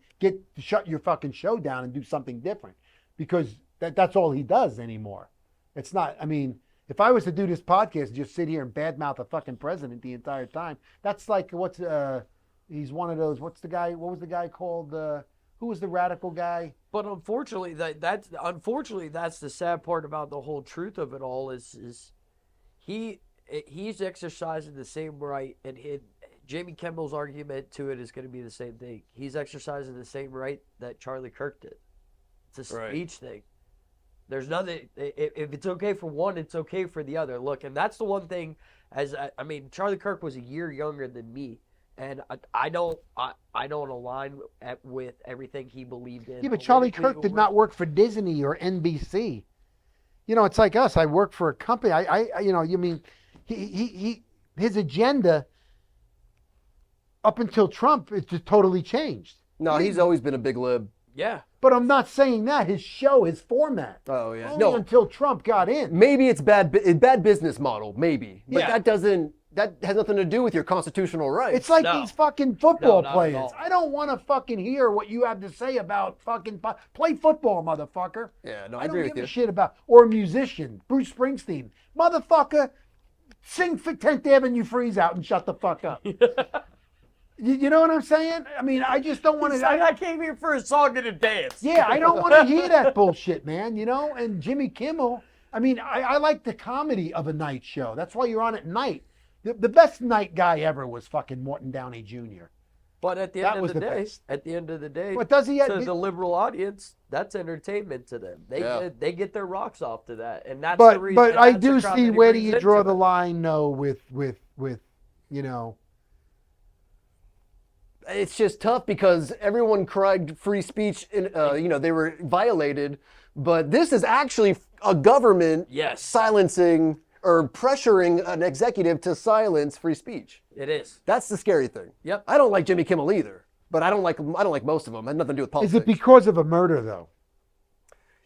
S1: shut your fucking show down and do something different, because that's all he does anymore. It's not. I mean, if I was to do this podcast and just sit here and badmouth a fucking president the entire time, that's like he's one of those. What was the guy called? Who was the radical guy?
S3: But unfortunately, that's the sad part about the whole truth of it all is he's exercising the same right, and Jamie Kimmel's argument to it is going to be the same thing. He's exercising the same right that Charlie Kirk did. It's a
S2: Right.
S3: speech thing. There's nothing. If it's okay for one, it's okay for the other. Look, and that's the one thing. I mean, Charlie Kirk was a year younger than me, and I don't align with everything he believed in.
S1: Yeah, but Charlie
S3: politically
S1: Kirk did
S3: or-
S1: not work for Disney or NBC. You know, it's like us. I work for a company. His agenda up until Trump, it's just totally changed.
S2: No, he's always been a big lib.
S3: Yeah.
S1: But I'm not saying that. His show, his format.
S2: Oh yeah.
S1: Only
S2: No,
S1: until Trump got in.
S2: maybe it's bad business model, maybe. But
S3: Yeah.
S2: that has nothing to do with your constitutional rights.
S1: It's like
S3: No.
S1: these fucking football
S3: No, not at
S1: players.
S3: all.
S1: I don't want to fucking hear what you have to say about fucking play football, motherfucker.
S2: Yeah, no, I
S1: I don't
S2: agree
S1: give
S2: with
S1: a
S2: you.
S1: shit about, or a musician, Bruce Springsteen, motherfucker. Sing for 10th Avenue Freeze Out and shut the fuck up. You know what I'm saying? I mean, I just don't want to.
S3: I came here for a song and a dance.
S1: Yeah, I don't want to hear that bullshit, man. You know, and Jimmy Kimmel. I mean, I like the comedy of a night show. That's why you're on at night. The best night guy ever was fucking Morton Downey Jr.
S3: But at the
S1: That
S3: end
S1: was
S3: of the
S1: the
S3: day,
S1: best.
S3: to
S1: does he?
S3: the liberal audience, that's entertainment to them. They get their rocks off to that, and that's the reason.
S1: But I
S3: that's the
S1: do
S3: crowd
S1: see
S3: that he
S1: where do
S3: brings
S1: you draw
S3: into
S1: the
S3: it.
S1: line, though, with you know.
S2: It's just tough because everyone cried free speech, they were violated, but this is actually a government
S3: Yes.
S2: silencing or pressuring an executive to silence free speech.
S3: It is.
S2: That's the scary thing.
S3: Yep.
S2: I don't like Jimmy Kimmel either, but I don't like most of them. It had nothing to do with
S1: Is
S2: politics.
S1: it because of a murder, though?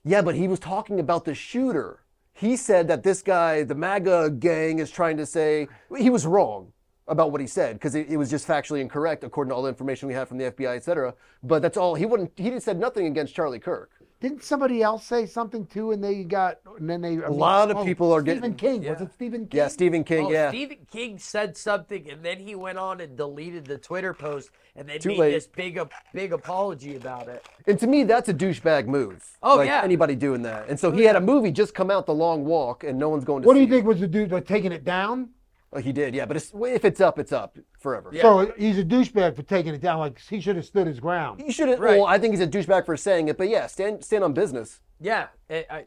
S2: Yeah, but he was talking about the shooter. He said that this guy, the MAGA gang, is trying to say he was wrong about what he said because it was just factually incorrect according to all the information we have from the FBI, et cetera. But that's all. He said nothing against Charlie Kirk.
S1: Didn't somebody else say something too? And then they.
S2: A lot of people are
S1: Stephen
S2: getting.
S1: King. Was it Stephen King?
S2: Yeah, Stephen King.
S3: Oh,
S2: yeah.
S3: Stephen King said something, and then he went on and deleted the Twitter post, and then
S2: Too
S3: made
S2: late.
S3: this big apology about it.
S2: And to me, that's a douchebag move.
S3: Oh,
S2: like
S3: yeah.
S2: Anybody doing that. And so he had a movie just come out, The Long Walk, and no one's going to
S1: What do
S2: see
S1: you think was the dude like taking it down?
S2: Oh, he did, yeah. But if it's up forever.
S3: Yeah.
S1: So he's a douchebag for taking it down. Like he should have stood his ground.
S2: You shouldn't.
S3: Right.
S2: Well, I think he's a douchebag for saying it, but yeah, stand on business.
S3: Yeah,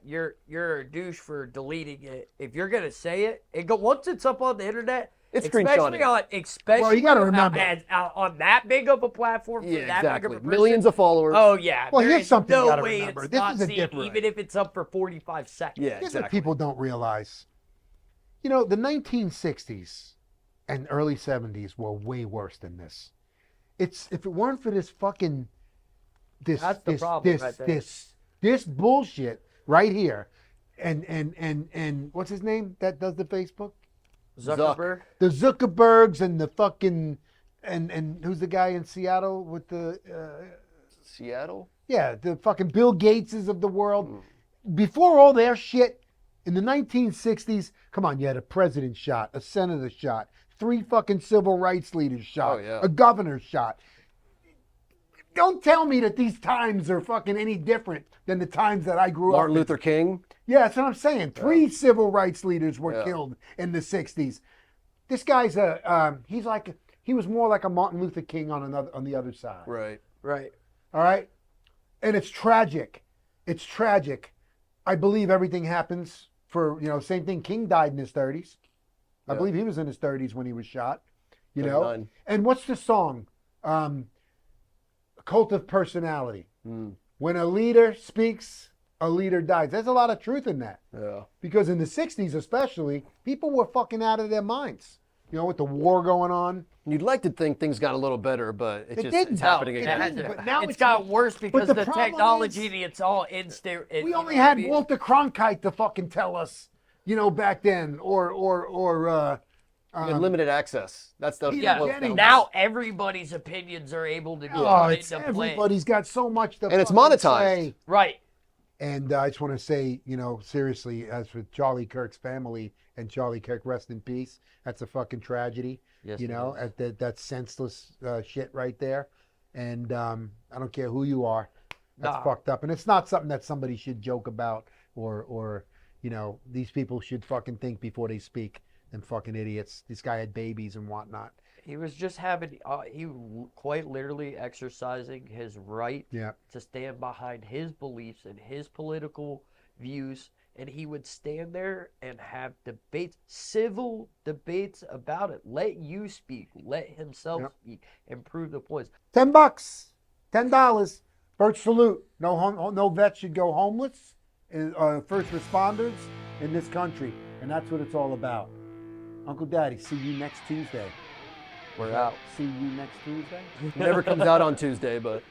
S3: you're a douche for deleting it. If you're gonna say it, once it's up on the internet.
S2: It's
S3: especially
S2: screenshotted.
S1: Well, you gotta remember.
S3: on that big of a platform for
S2: Yeah,
S3: that big of
S2: exactly.
S3: a person.
S2: Millions of followers.
S3: Oh yeah.
S1: Well,
S3: there
S1: here's
S3: is
S1: something you
S3: no
S1: gotta
S3: way
S1: remember.
S3: it's
S1: This
S3: not
S1: is a
S3: seen,
S1: different-
S3: even if it's up for 45 seconds.
S2: Yeah,
S1: Here's
S2: exactly.
S1: what people don't realize. You know, the 1960s and early 70s were way worse than this. If it weren't for this fucking
S3: That's the problem right there.
S1: this bullshit right here, and what's his name that does the Facebook?
S3: Zuckerberg.
S1: The Zuckerbergs and the fucking and who's the guy in Seattle with the
S2: Seattle?
S1: yeah, the fucking Bill Gateses of the world. Before all their shit, in the 1960s, come on, you had a president shot, a senator shot, 3 fucking civil rights leaders shot,
S2: Oh, yeah.
S1: a governor shot. Don't tell me that these times are fucking any different than the times that I grew
S2: Martin
S1: up in.
S2: Luther King.
S1: Yeah, that's what I'm saying. 3 civil rights leaders were
S2: Yeah.
S1: killed in the 60s. This guy's he was more like a Martin Luther King on the other side.
S2: Right.
S3: Right.
S1: All right? And it's tragic. It's tragic. I believe everything happens for, same thing. King died in his 30s. I
S2: Yeah.
S1: believe he was in his 30s when he was shot. You know?
S2: 39.
S1: And what's the song? Cult of Personality. When a leader speaks, a leader dies. There's a lot of truth in that.
S2: Yeah.
S1: Because in the 60s especially, people were fucking out of their minds. With the war going on.
S2: You'd like to think things got a little better, but
S1: It
S2: it's
S1: didn't.
S2: happening
S1: It
S2: again.
S1: didn't. But now
S3: it's
S1: it's
S3: got worse because
S1: the
S3: the
S1: problem
S3: technology,
S1: is-
S3: it's all instant.
S1: We only had Walter Cronkite to fucking tell us, back then, or
S2: You had limited access. That's the
S1: Peter
S3: Yeah,
S1: Jennings.
S3: now everybody's opinions are able to be
S1: oh,
S3: put
S1: it's
S3: into play.
S1: everybody's got so much to
S2: And it's
S1: fucking
S2: monetized.
S1: say.
S3: Right.
S1: And I just want to say, seriously, as for Charlie Kirk's family and Charlie Kirk, rest in peace. That's a fucking tragedy.
S3: Yes,
S1: That's senseless shit right there. And I don't care who you are. That's
S3: Nah.
S1: fucked up. And it's not something that somebody should joke about or these people should fucking think before they speak. Them fucking idiots. This guy had babies and whatnot.
S3: He was just quite literally exercising his right
S1: Yeah.
S3: to stand behind his beliefs and his political views. And he would stand there and have debates, civil debates about it. Let you speak. Let himself
S1: Yep.
S3: speak and prove the points.
S1: $10, $10. Birch salute. No vet should go homeless. First responders in this country, and that's what it's all about. Uncle Daddy, see you next Tuesday.
S3: We're out.
S1: See you next Tuesday.
S2: Never comes out on Tuesday, but